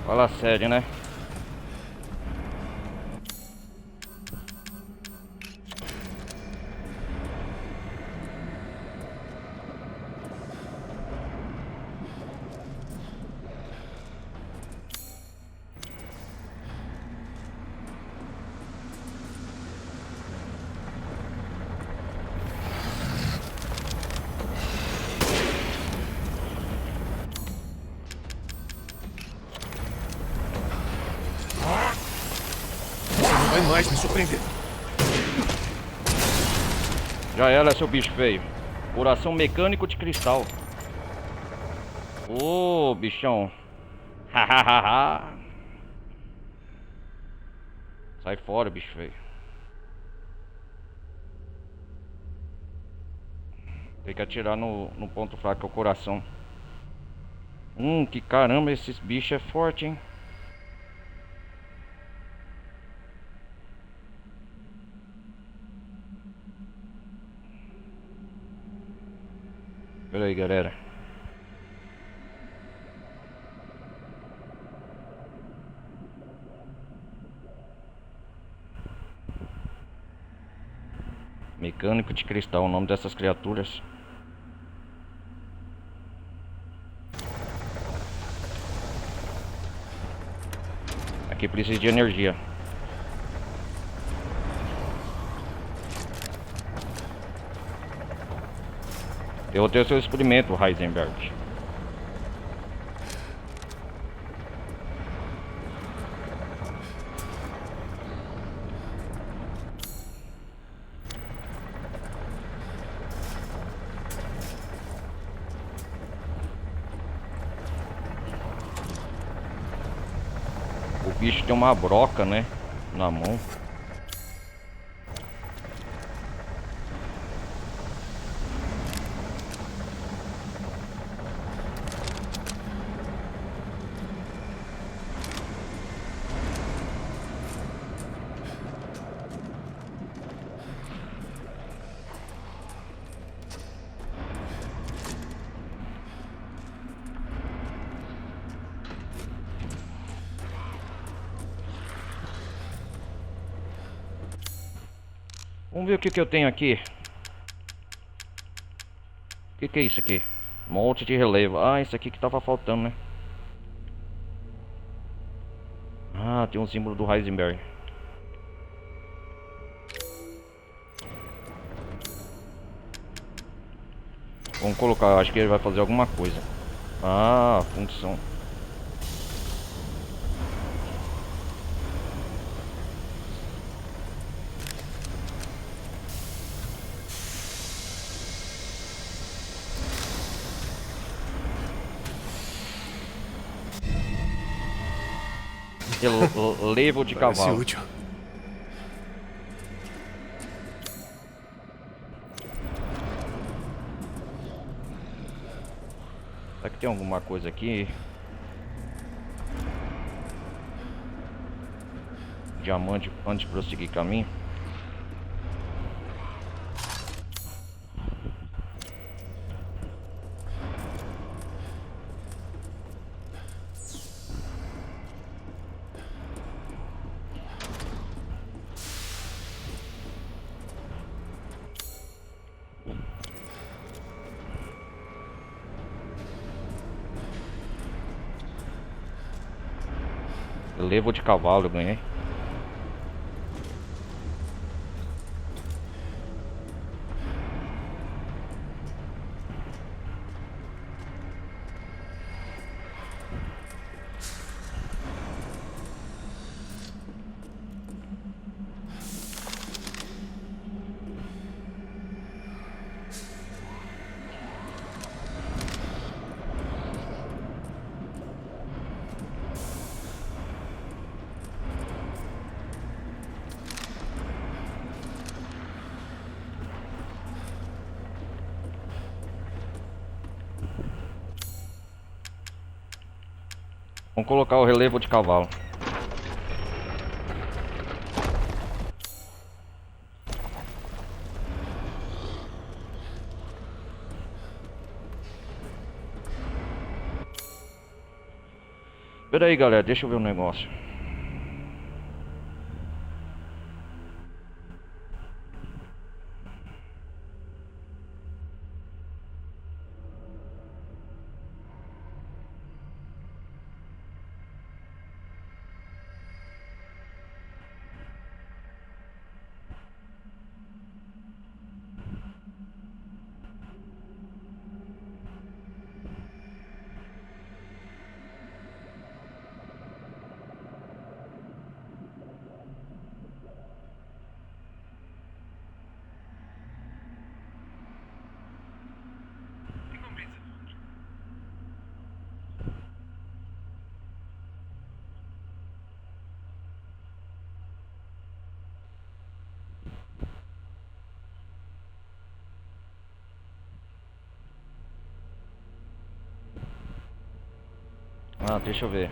Speaker 1: Fala sério, né?
Speaker 2: Vai mais me surpreender.
Speaker 1: Já era, seu bicho feio. Coração mecânico de cristal. Ô, bichão. Hahaha. Sai fora, bicho feio. Tem que atirar no ponto fraco, que é o coração. Que caramba, esses bichos é forte, hein? Pera aí, galera. Mecânico de cristal, o nome dessas criaturas. Aqui precisa de energia. Eu tenho seu experimento, Heisenberg. O bicho tem uma broca, né? Na mão. Vamos ver o que que eu tenho aqui. O que é isso aqui? Monte de relevo. Ah, isso aqui que tava faltando, né? Ah, tem um símbolo do Heisenberg. Vamos colocar, acho que ele vai fazer alguma coisa. Ah, função. Relevo de
Speaker 2: Parece
Speaker 1: cavalo.
Speaker 2: útil.
Speaker 1: Será que tem alguma coisa aqui? Diamante antes de prosseguir caminho. Relevo de cavalo eu ganhei. Vamos colocar o relevo de cavalo. Pera aí, galera, deixa eu ver um negócio. Ah, deixa eu ver.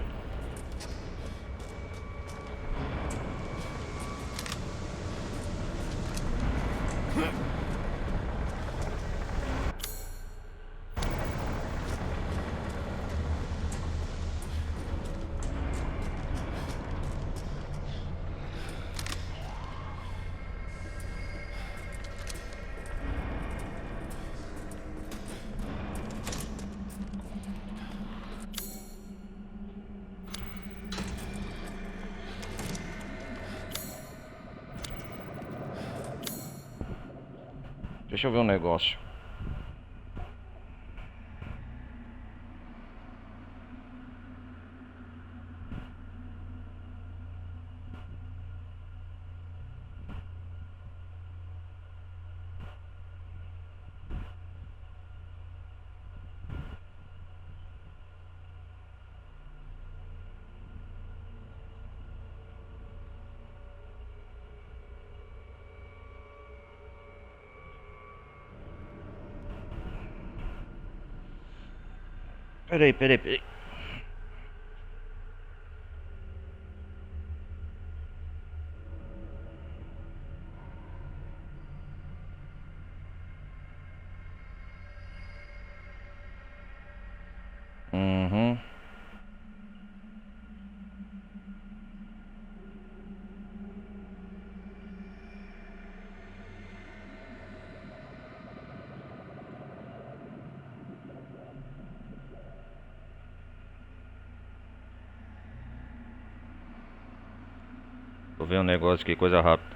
Speaker 1: Deixa eu ver um negócio. Peraí. Uhum. Tô vendo um negócio aqui, coisa rápida.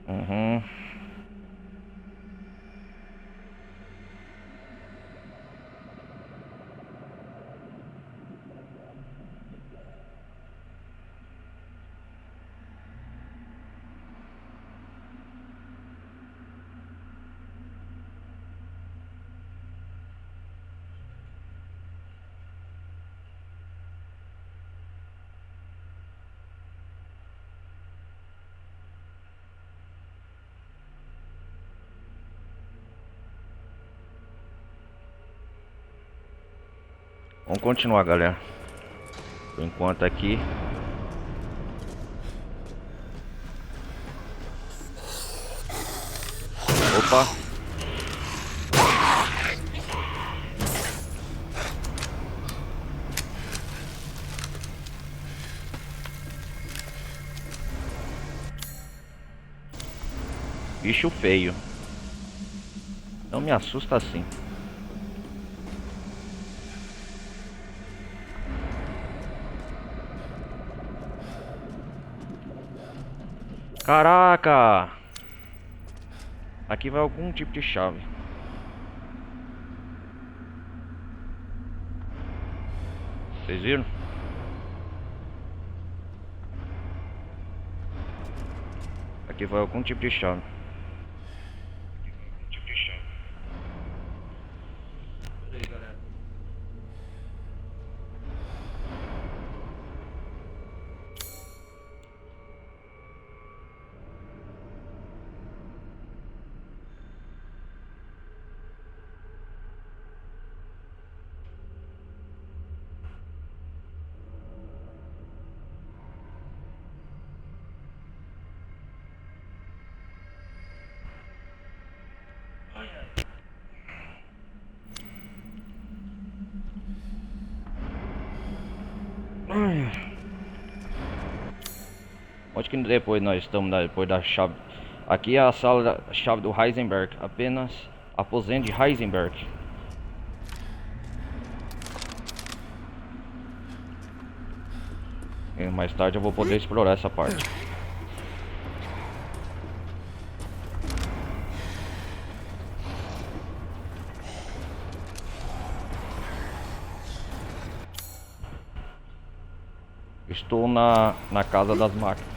Speaker 1: Uhum. Vamos continuar, galera. Por enquanto aqui. Opa. Bicho feio. Não me assusta assim. Caraca! Aqui vai algum tipo de chave. Vocês viram? Aqui vai algum tipo de chave. Onde que depois nós estamos, depois da chave? Aqui é a sala da chave do Heisenberg. Apenas aposente de Heisenberg. E mais tarde eu vou poder explorar essa parte. Estou na casa das máquinas.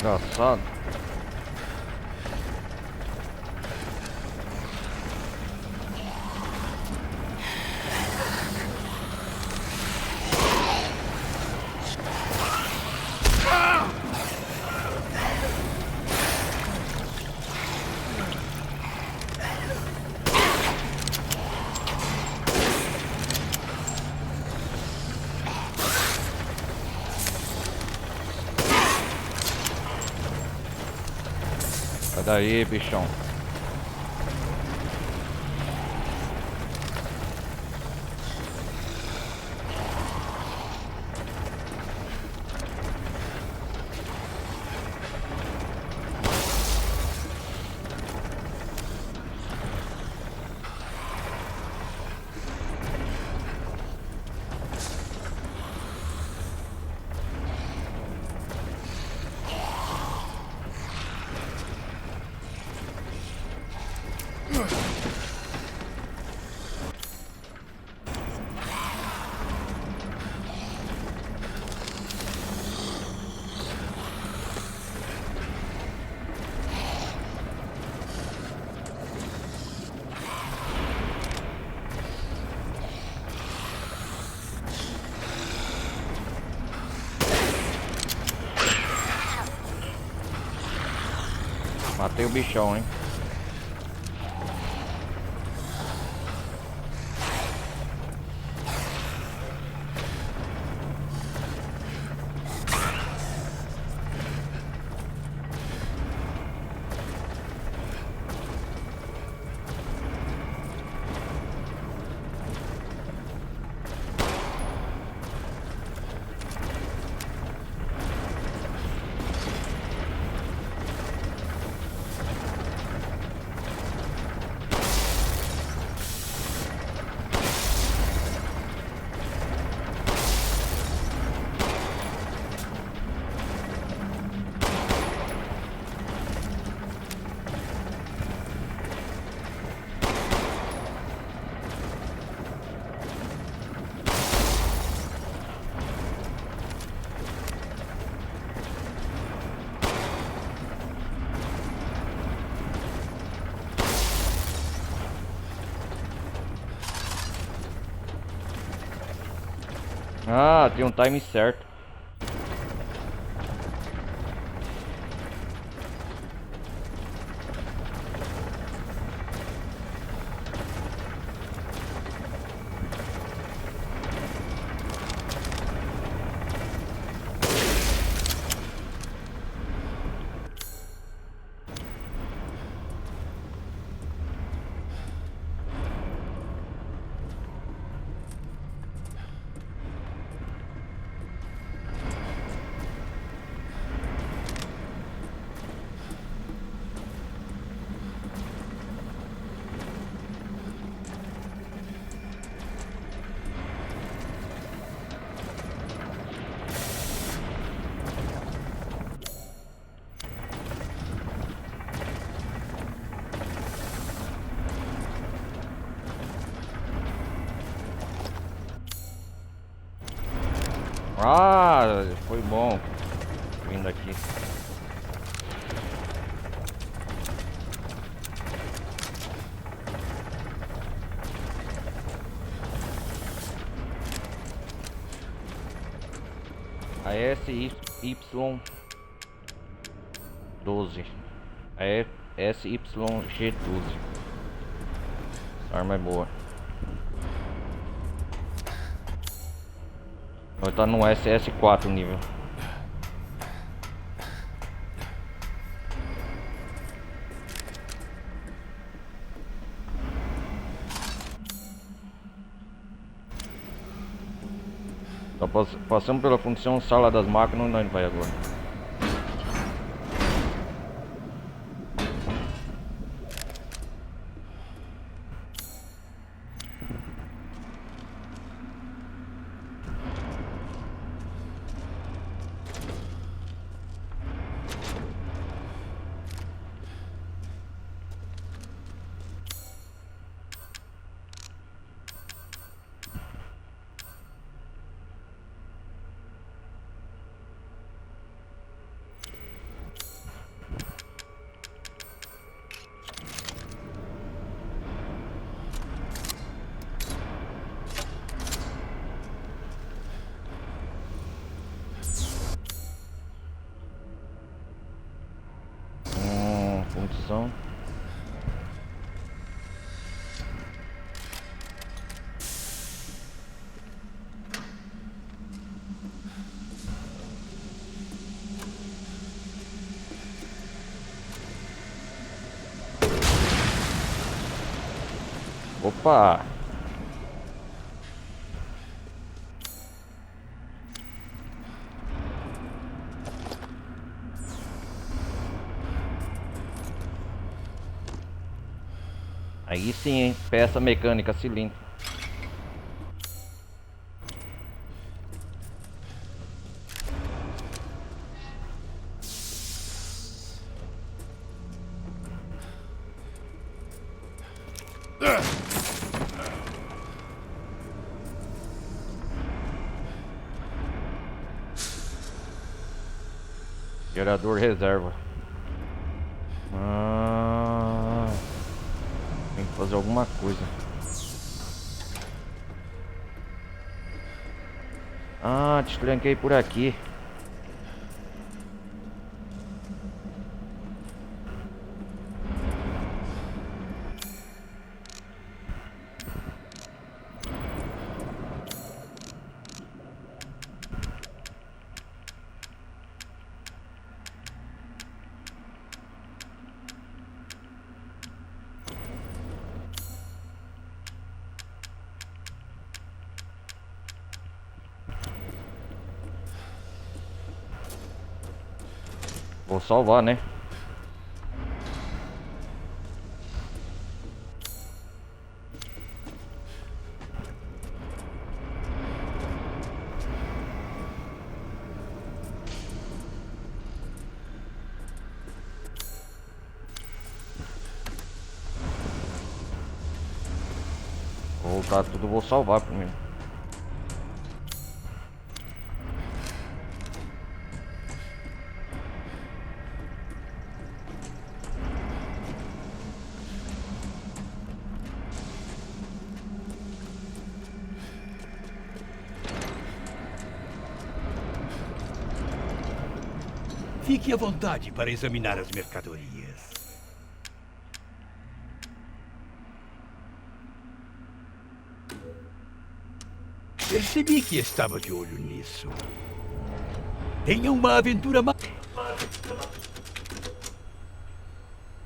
Speaker 1: Engraçado. Sai daí, bichão. Matei o bichão, hein? Ah, tem um time certo. Ah, foi bom vindo aqui. A SY12. A SYG12. Essa arma é boa. Vai estar no SS4 nível. Tá passando pela função sala das máquinas, onde a gente vai agora? Função. Opa! Aí sim, hein? Peça mecânica cilindro. Gerador reserva. Tem que fazer alguma coisa. Ah, destranquei por aqui. Vou salvar, né? Vou voltar tudo, vou salvar primeiro.
Speaker 3: Fique à vontade para examinar as mercadorias. Percebi que estava de olho nisso. Tenha uma aventura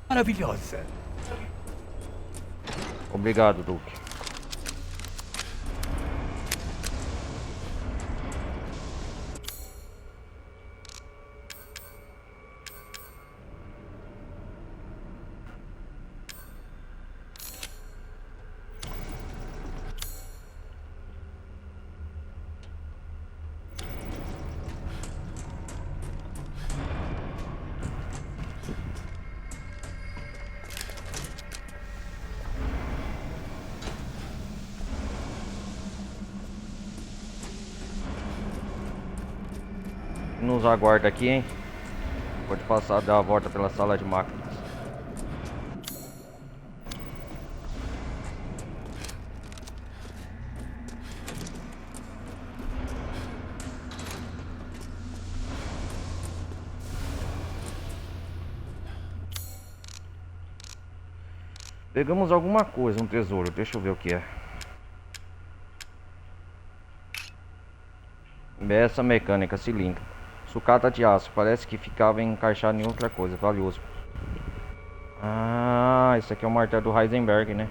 Speaker 3: maravilhosa.
Speaker 1: Obrigado, Duque. Nos aguarda aqui, hein? Pode passar, dar a volta pela sala de máquinas. Pegamos alguma coisa, um tesouro. Deixa eu ver o que é. Peça mecânica, cilindro. Sucata de aço. Parece que ficava encaixado em outra coisa. Valioso. Ah, isso aqui é o martelo do Heisenberg, né?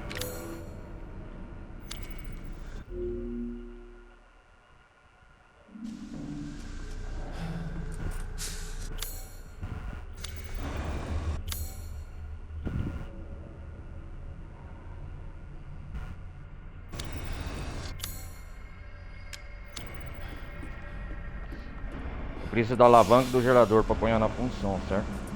Speaker 1: Precisa da alavanca do gerador para pôr na função, certo?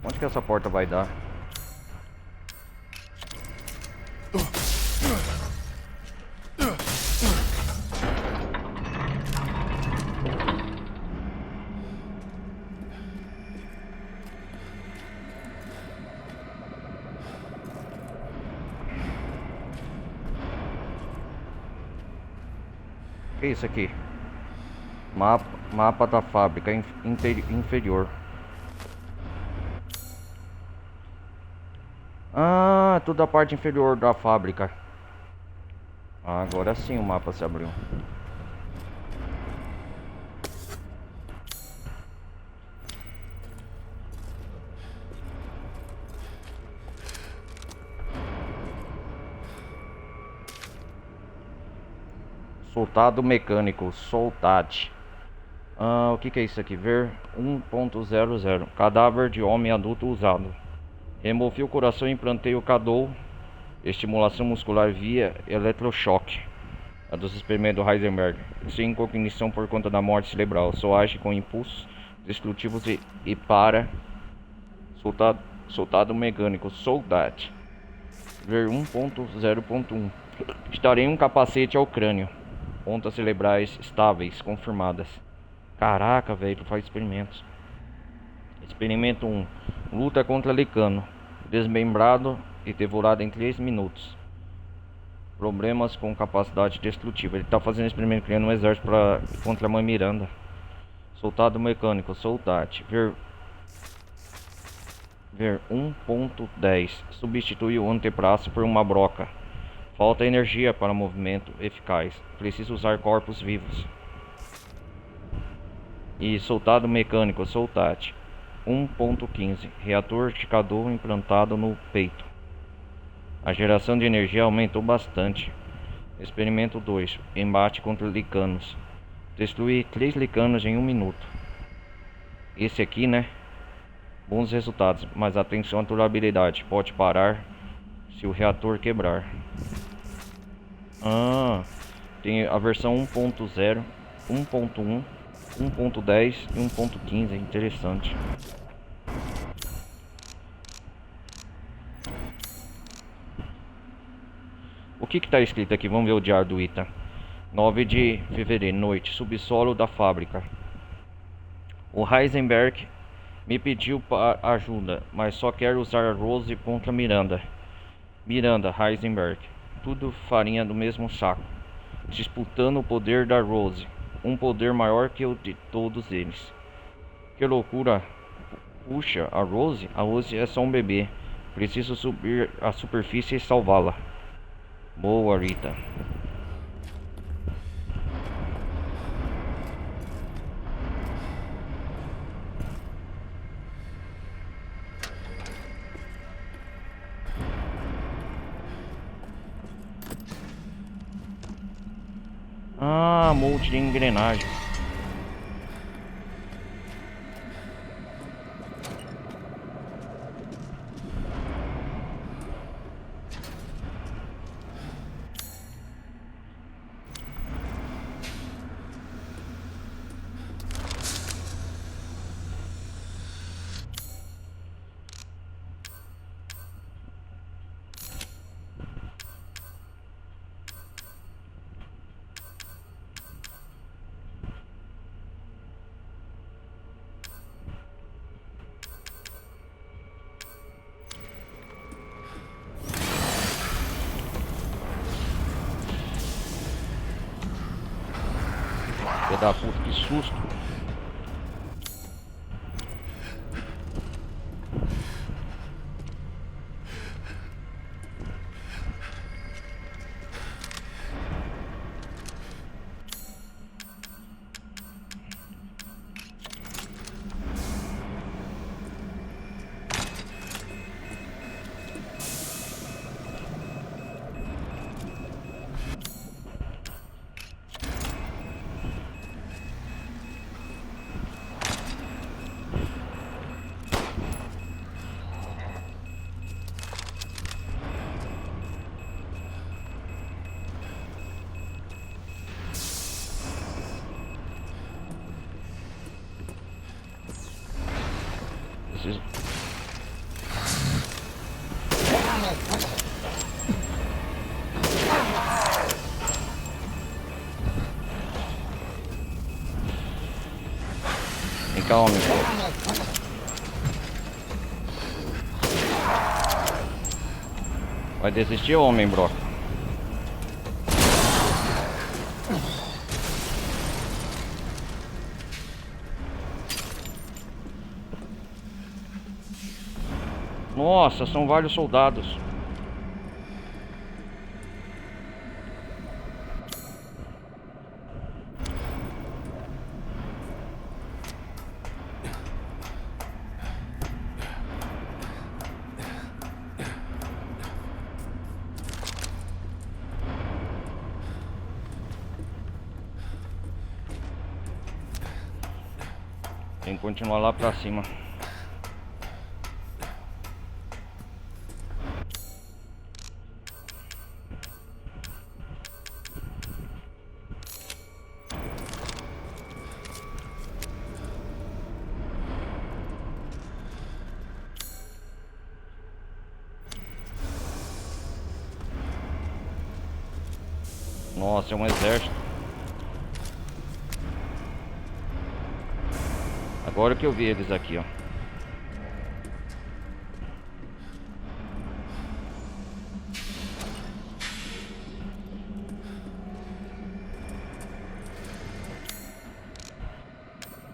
Speaker 1: Onde que essa porta vai dar? O que é isso aqui? Mapa da fábrica inferior. Ah, tudo a parte inferior da fábrica. Ah, agora sim o mapa se abriu. Soltado mecânico, soldade. Ah, o que é isso aqui? Ver 1.00. Cadáver de homem adulto usado. Removi o coração e implantei o CADOU, estimulação muscular via eletrochoque. A dos experimentos do Heisenberg. Sem cognição por conta da morte cerebral. Só age com impulsos destrutivos e para. Soltado mecânico, soldade. Ver 1.0.1. Estarei um capacete ao crânio. Pontas cerebrais estáveis, confirmadas. Caraca, velho, tu faz experimentos. Experimento 1. Luta contra Licano. Desmembrado e devorado em 3 minutos. Problemas com capacidade destrutiva. Ele tá fazendo experimento criando um exército contra a mãe Miranda. Soltado mecânico, soldade. Ver 1.10. Substitui o antebraço por uma broca. Falta energia para movimento eficaz. Preciso usar corpos vivos. E soltado mecânico, soldade. 1.15. Reator de CADOU implantado no peito. A geração de energia aumentou bastante. Experimento 2. Embate contra licanos. Destruir 3 licanos em 1 minuto. Esse aqui, né? Bons resultados, mas atenção à durabilidade. Pode parar se o reator quebrar. Tem a versão 1.0, 1.1, 1.10 e 1.15. Interessante. O que está escrito aqui? Vamos ver o diário do Ethan. 9 de fevereiro, noite. Subsolo da fábrica. O Heisenberg me pediu ajuda, mas só quero usar a Rose contra Miranda. Miranda, Heisenberg. Tudo farinha do mesmo saco. Disputando o poder da Rose. Um poder maior que o de todos eles. Que loucura. Puxa, a Rose? A Rose é só um bebê. Preciso subir à superfície e salvá-la. Boa, Rita. Molde de engrenagem. Filha da puta, que susto. Vem cá, homem. Vai desistir, homem, bro? Nossa, são vários soldados. Tem que continuar lá pra cima. Nossa, é um exército. Agora que eu vi eles aqui, ó.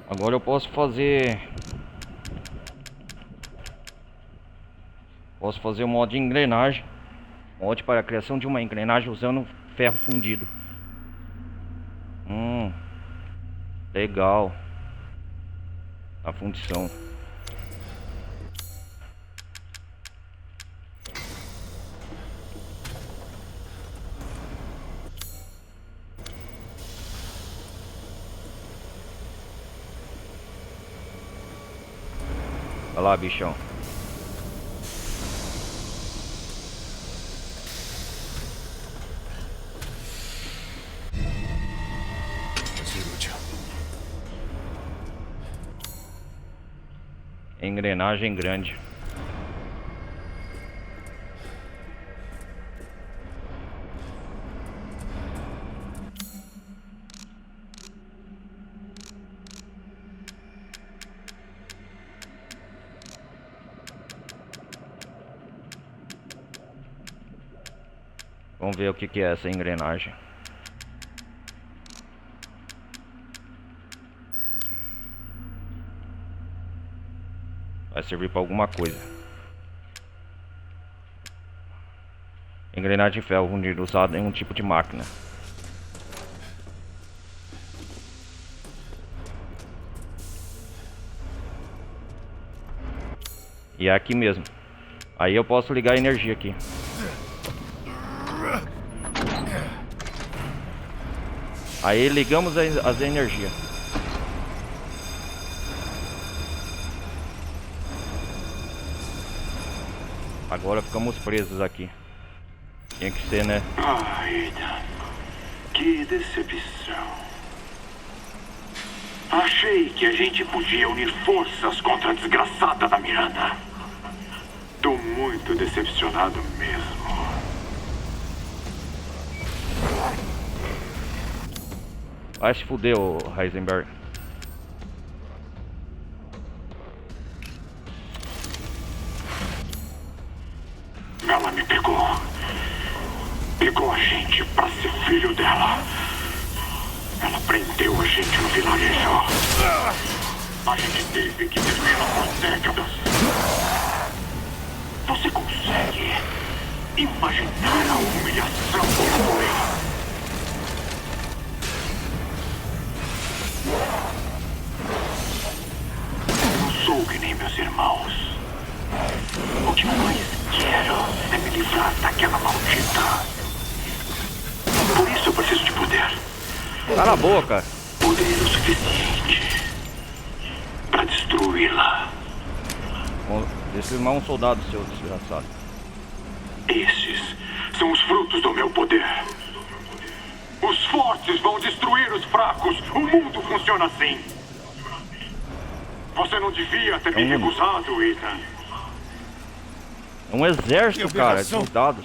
Speaker 1: Agora eu posso fazer o modo de engrenagem. Mod para a criação de uma engrenagem usando ferro fundido. Legal. A fundição. Olha lá, bichão.
Speaker 2: Vai ser útil.
Speaker 1: Engrenagem grande. Vamos ver o que é essa engrenagem. Vai servir para alguma coisa. Engrenagem de ferro fundido usada em um tipo de máquina. E é aqui mesmo. Aí eu posso ligar a energia aqui. Aí ligamos as energias. Agora ficamos presos aqui. Tinha que ser, né?
Speaker 4: Ah, Ethan. Que decepção. Achei que a gente podia unir forças contra a desgraçada da Miranda. Tô muito decepcionado mesmo.
Speaker 1: Vai se fuder, ô Heisenberg.
Speaker 4: Ela me pegou. Pegou a gente pra ser filho dela. Ela prendeu a gente no vilarejo. A gente teve que vivê-la por décadas. Você consegue imaginar a humilhação que foi? Não sou que nem meus irmãos. O que eu mais quero é me livrar daquela maldita. Por isso eu preciso de poder.
Speaker 1: Cala a boca.
Speaker 4: Poder o suficiente pra destruí-la.
Speaker 1: Destruir um soldado seu, desgraçado.
Speaker 4: Esses são os frutos do meu poder. Os fortes vão destruir os fracos. O mundo funciona assim. Você não devia ter me recusado, Ethan.
Speaker 1: É um exército,
Speaker 2: Que
Speaker 1: cara, de
Speaker 2: aberração.
Speaker 1: soldados.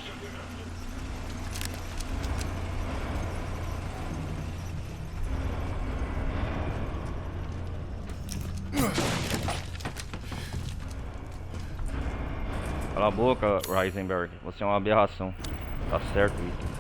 Speaker 1: Cala a boca, Heisenberg. Você é uma aberração. Tá certo, Ethan.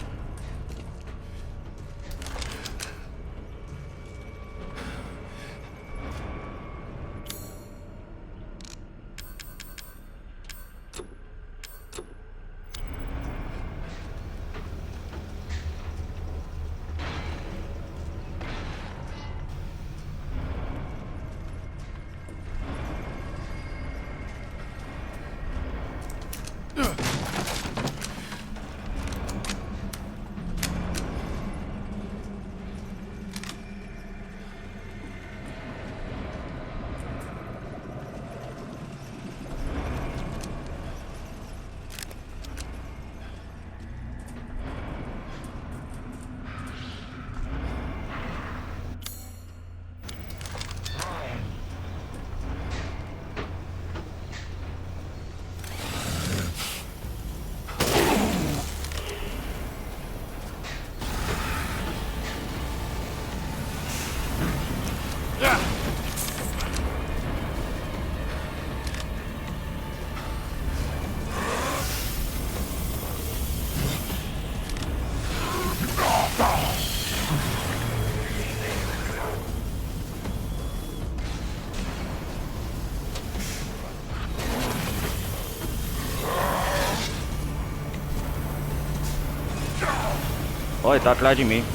Speaker 1: Olha, tá atrás de mim.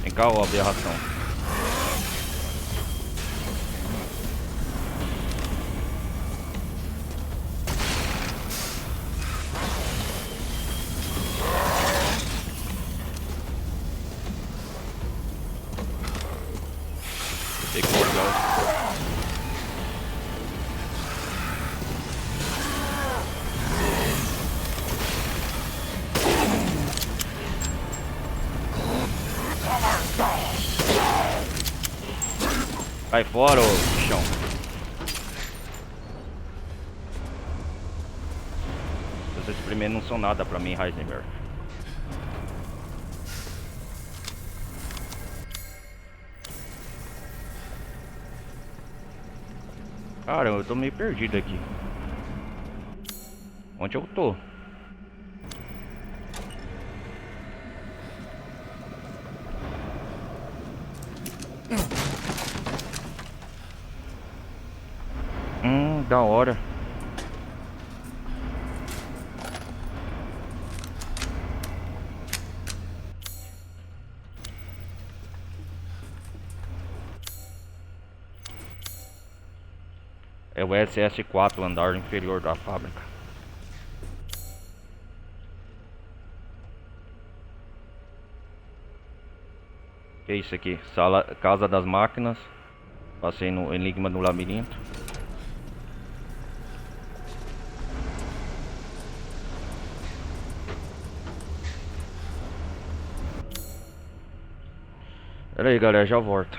Speaker 1: Vem cá, ó, aberração. Take more guys. Cai fora, ô bichão. Esses primeiros não são nada pra mim, Heisenberg. Cara, eu tô meio perdido aqui. Onde eu tô? Da hora. É o SS4, o andar inferior da fábrica. Que é isso aqui? Sala, casa das máquinas. Passei no enigma do labirinto. Pera aí, galera, já volto.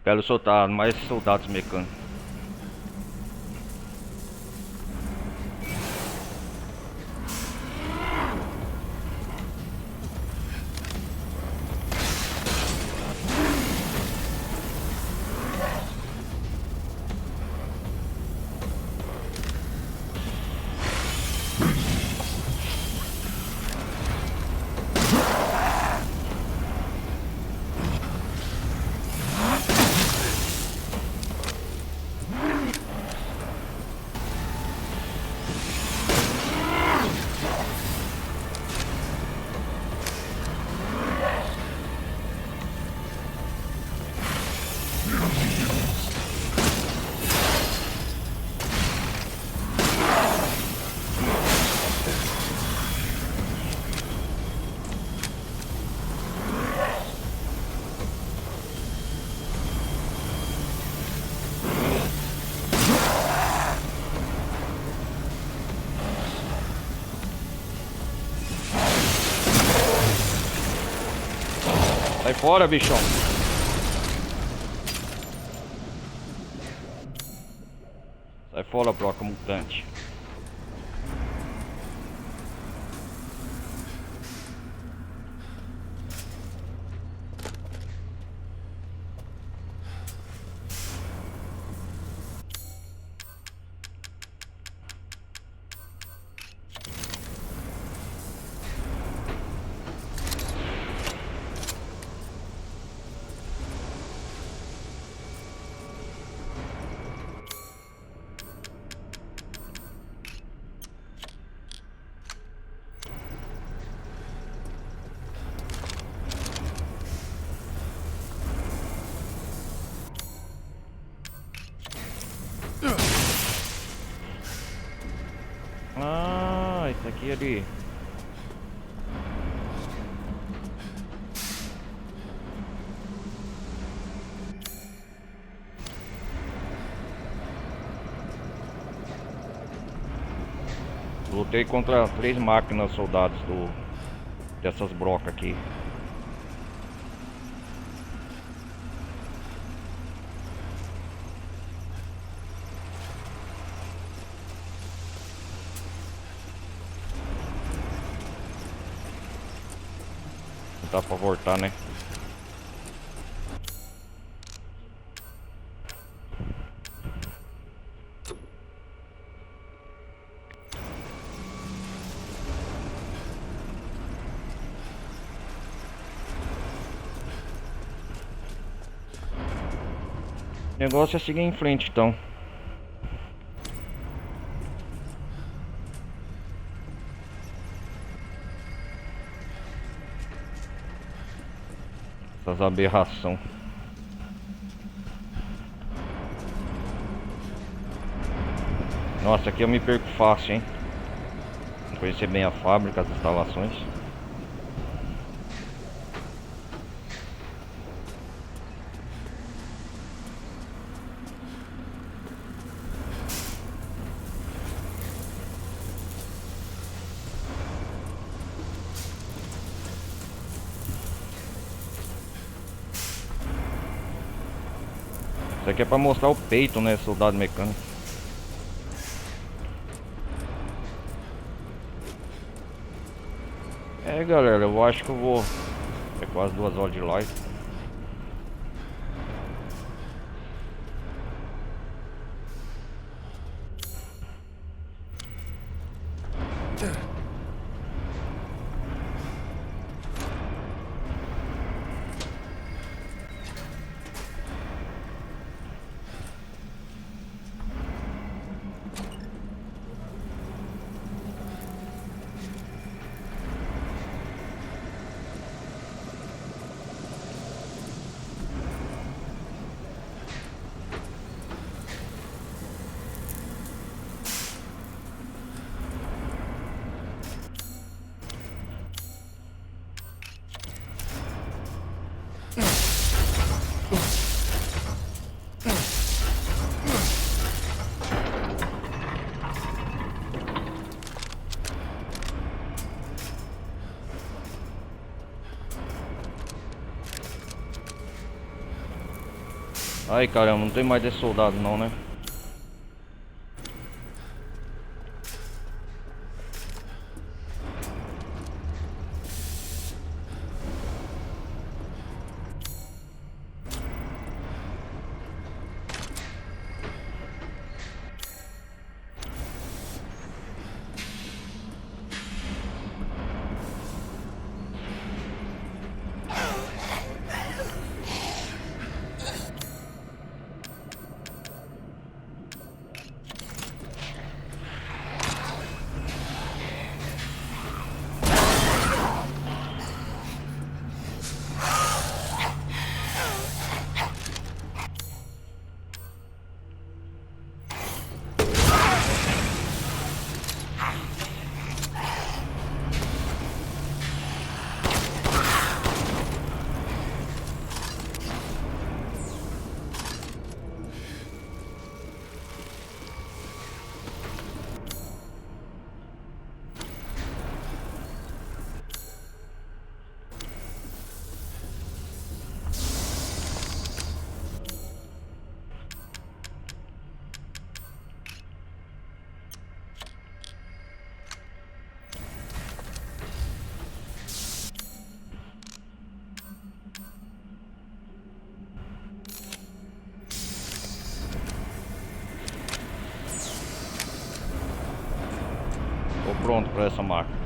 Speaker 1: Quero soltar mais soldados mecânicos. Sai fora, bichão. Sai fora, broca mutante. Ah, isso aqui ali. Lutei contra 3 máquinas soldados dessas brocas aqui. Não dá pra voltar, né? O negócio é seguir em frente, então. Essas aberrações. Nossa, aqui eu me perco fácil, hein? Não conhecer bem a fábrica, as instalações. Isso aqui é pra mostrar o peito, né, soldado mecânico. É, galera, eu acho que eu vou... É quase 2 horas de live. Ai, caramba, não tem mais desse soldado não, né? Tô pronto para essa máquina.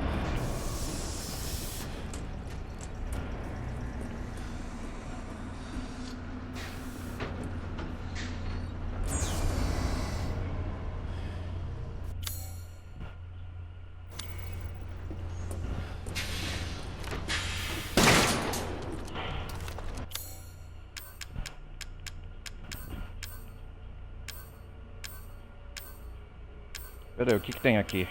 Speaker 1: Pera aí, o que tem aqui?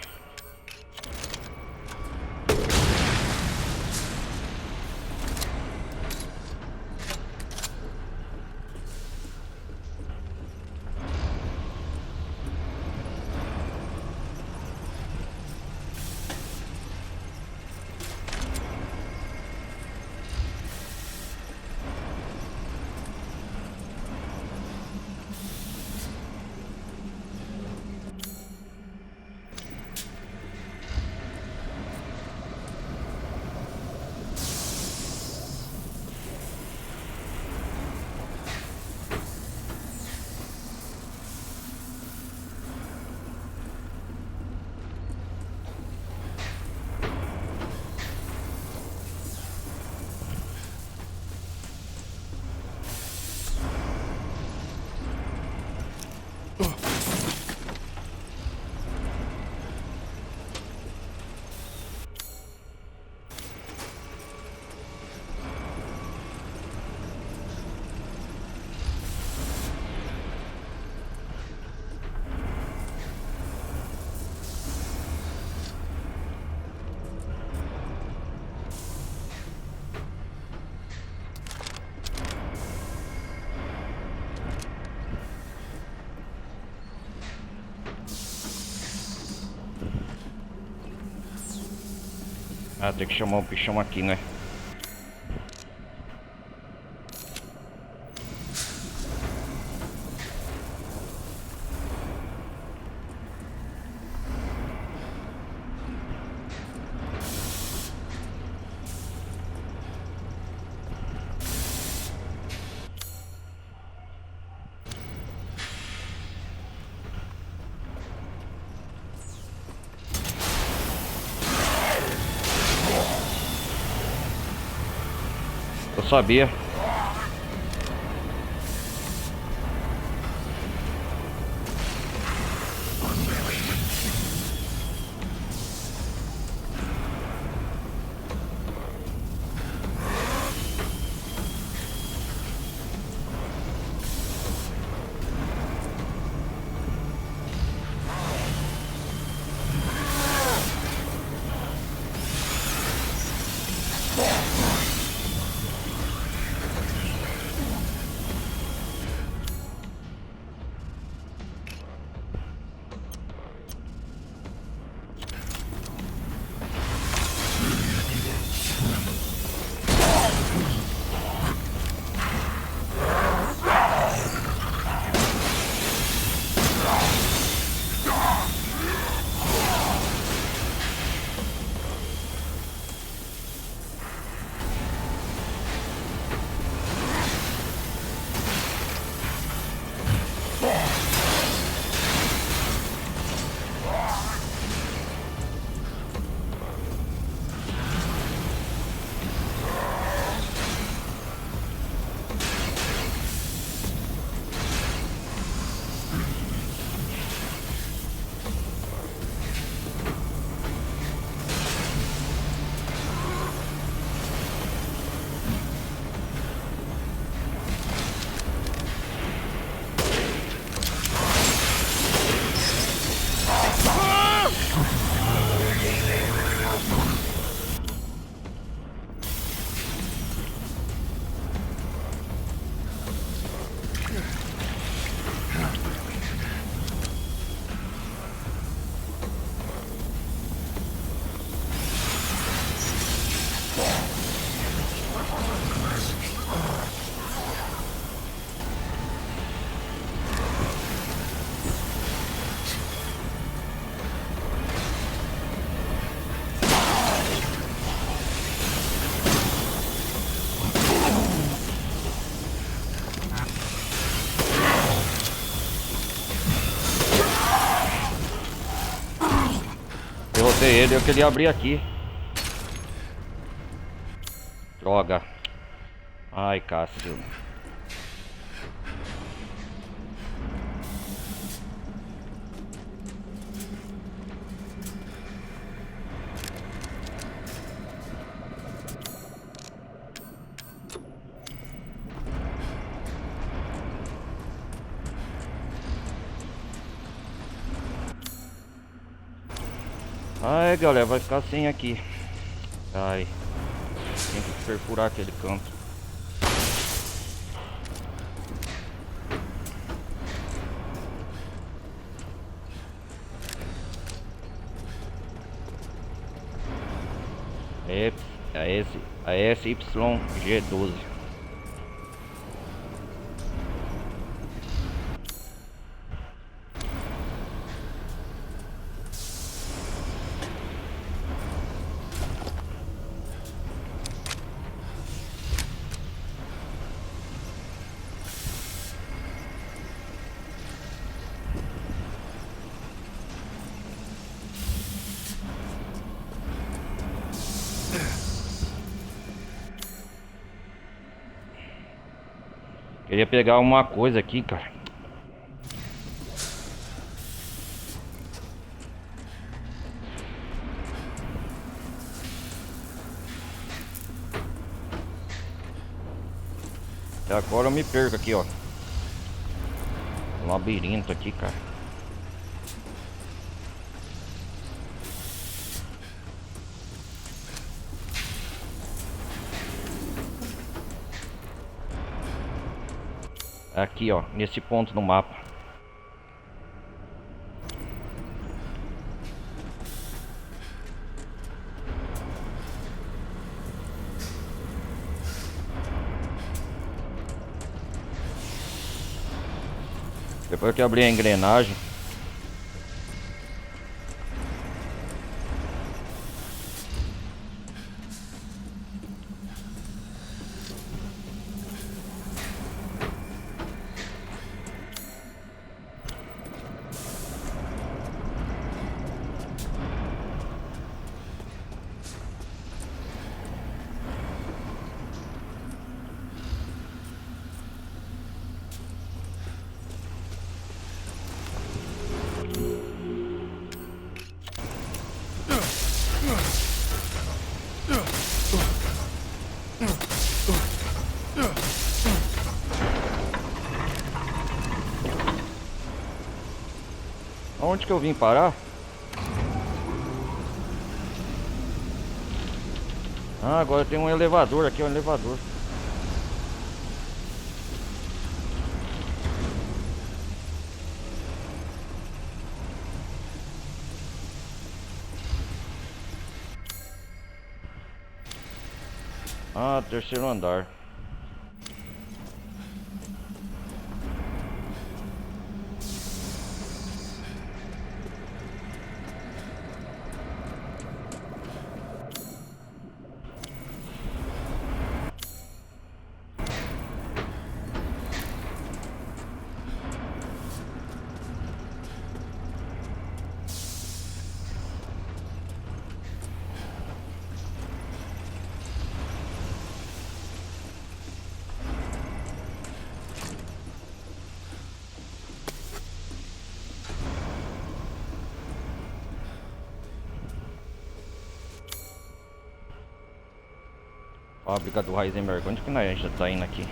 Speaker 1: Ah, tem que chamar o bichão aqui, né? Eu sabia. Derrotei ele, eu queria abrir aqui. Droga. Ai, Cássio. Ai, galera, vai ficar sem aqui. Ai, tem que perfurar aquele canto. A SYG12. Queria pegar uma coisa aqui, cara. Até agora eu me perco aqui, ó. Um labirinto aqui, cara. Aqui, ó, nesse ponto no mapa. Depois que abrir a engrenagem. Onde que eu vim parar? Ah, agora tem um elevador aqui, um elevador. Ah, terceiro andar. Fábrica do Heisenberg. Onde que nós já tá indo aqui?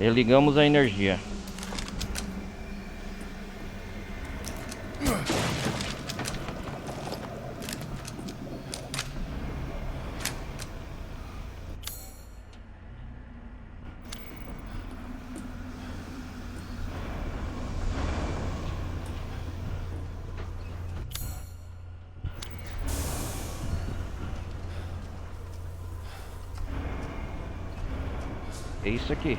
Speaker 1: Ligamos a energia. É isso aqui.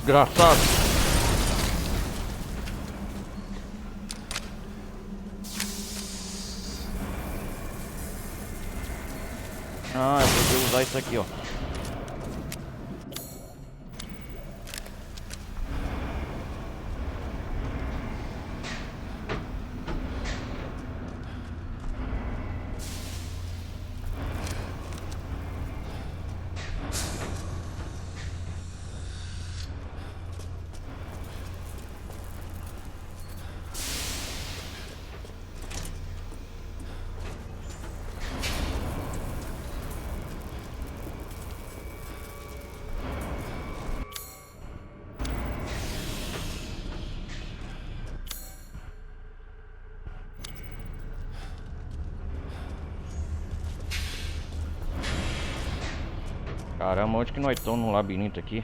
Speaker 1: Engraçado. Ah, eu podia usar isso aqui, ó. Caramba, onde que nós estamos no labirinto aqui?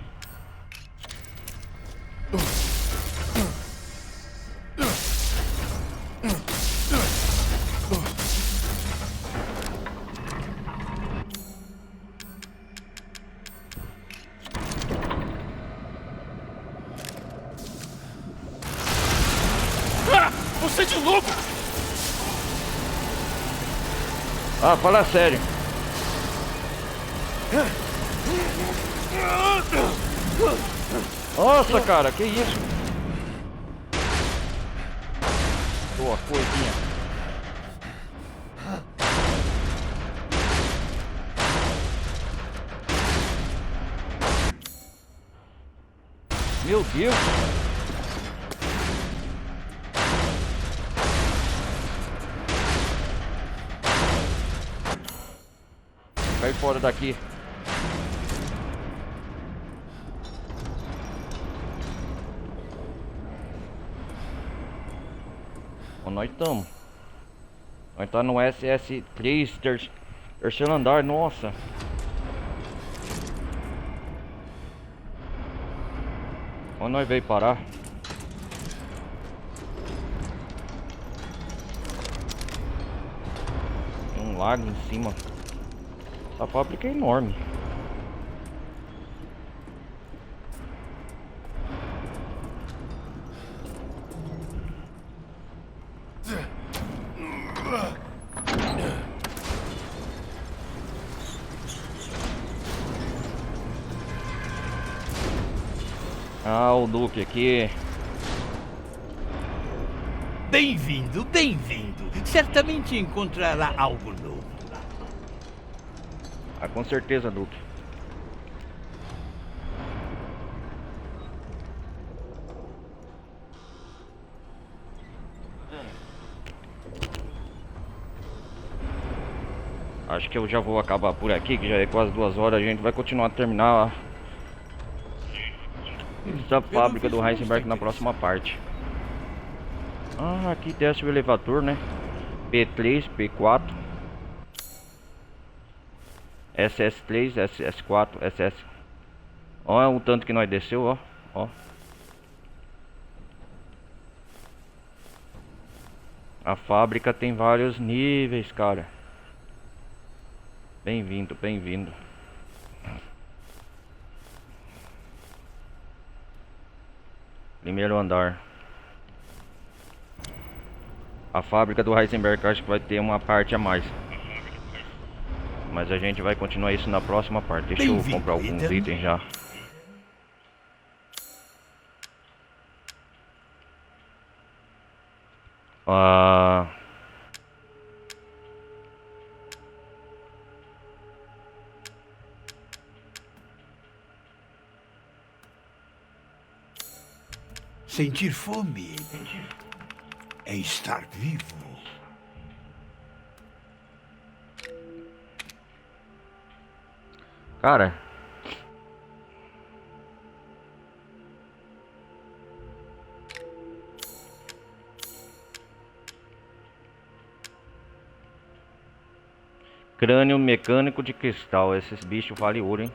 Speaker 2: Ah, você de novo!
Speaker 1: Ah, fala sério. Nossa, cara, que isso? Boa, coisinha. Meu Deus. Cai fora daqui. Onde nós estamos? Nós estamos no SS3, terceiro andar, nossa. Onde nós veio parar? Tem um lago em cima. Essa fábrica é enorme. Ah, o Duque aqui.
Speaker 3: Bem-vindo, bem-vindo. Certamente encontrará algo novo.
Speaker 1: Ah, com certeza, Duque. Acho que eu já vou acabar por aqui, que já é quase 2 horas. A gente vai continuar a terminar essa fábrica do Heisenberg na próxima parte. Ah, aqui desce o elevador, né? P3, P4, SS3, SS4, SS. Olha o tanto que nós desceu, ó. Ó. A fábrica tem vários níveis, cara. Bem-vindo, bem-vindo. Primeiro andar. A fábrica do Heisenberg, acho que vai ter uma parte a mais. Mas a gente vai continuar isso na próxima parte. Deixa eu comprar alguns itens já.
Speaker 3: Sentir fome é estar vivo.
Speaker 1: Cara, Crânio mecânico de cristal. Esses bichos valem ouro, hein?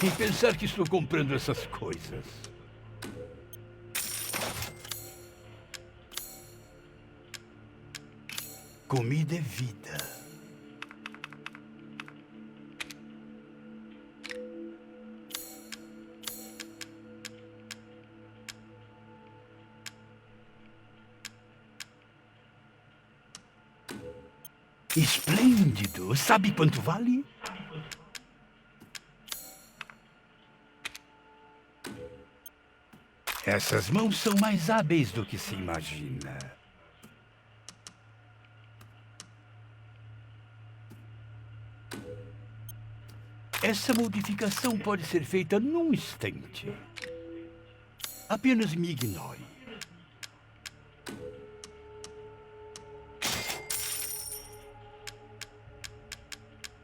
Speaker 3: E pensar que estou comprando essas coisas. Comida é vida. Esplêndido. Sabe quanto vale? Essas mãos são mais hábeis do que se imagina. Essa modificação pode ser feita num instante. Apenas me ignore.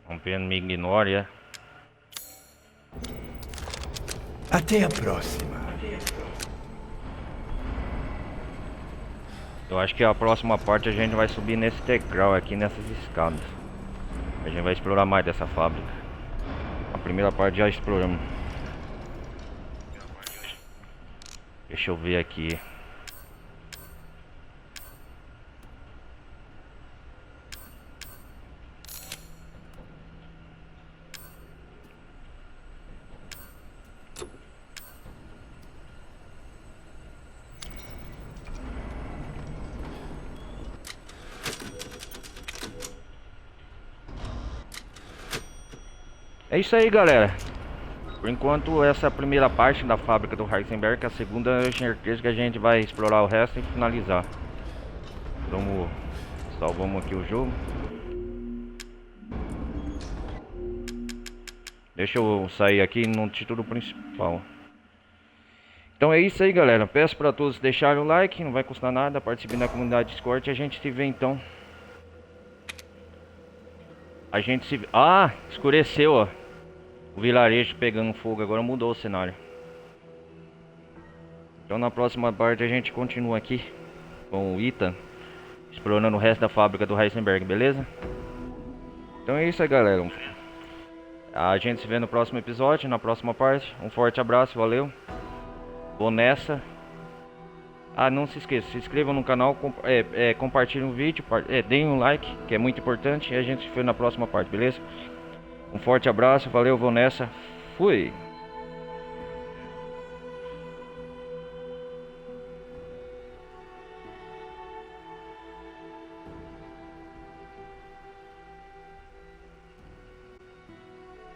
Speaker 1: Apenas me ignore, é?
Speaker 3: Até a próxima.
Speaker 1: Eu acho que a próxima parte a gente vai subir nesse degrau aqui, nessas escadas. A gente vai explorar mais dessa fábrica. A primeira parte já exploramos. Deixa eu ver aqui. É isso aí, galera. Por enquanto, essa é a primeira parte da fábrica do Heisenberg. A segunda, eu tenho certeza que a gente vai explorar o resto e finalizar. Vamos... Salvamos aqui o jogo. Deixa eu sair aqui no título principal. Então é isso aí, galera. Peço para todos deixarem o like, não vai custar nada. Participem da comunidade Discord e a gente se vê então. A gente se... Ah, escureceu, ó. O vilarejo pegando fogo, agora mudou o cenário. Então na próxima parte a gente continua aqui com o Ethan, explorando o resto da fábrica do Heisenberg, beleza? Então é isso aí, galera. A gente se vê no próximo episódio, na próxima parte. Um forte abraço, valeu. Vou nessa. Ah, não se esqueça, se inscrevam no canal, compartilhem o vídeo, deem um like, que é muito importante. E a gente se vê na próxima parte, beleza? Um forte abraço, valeu, vou nessa. Fui!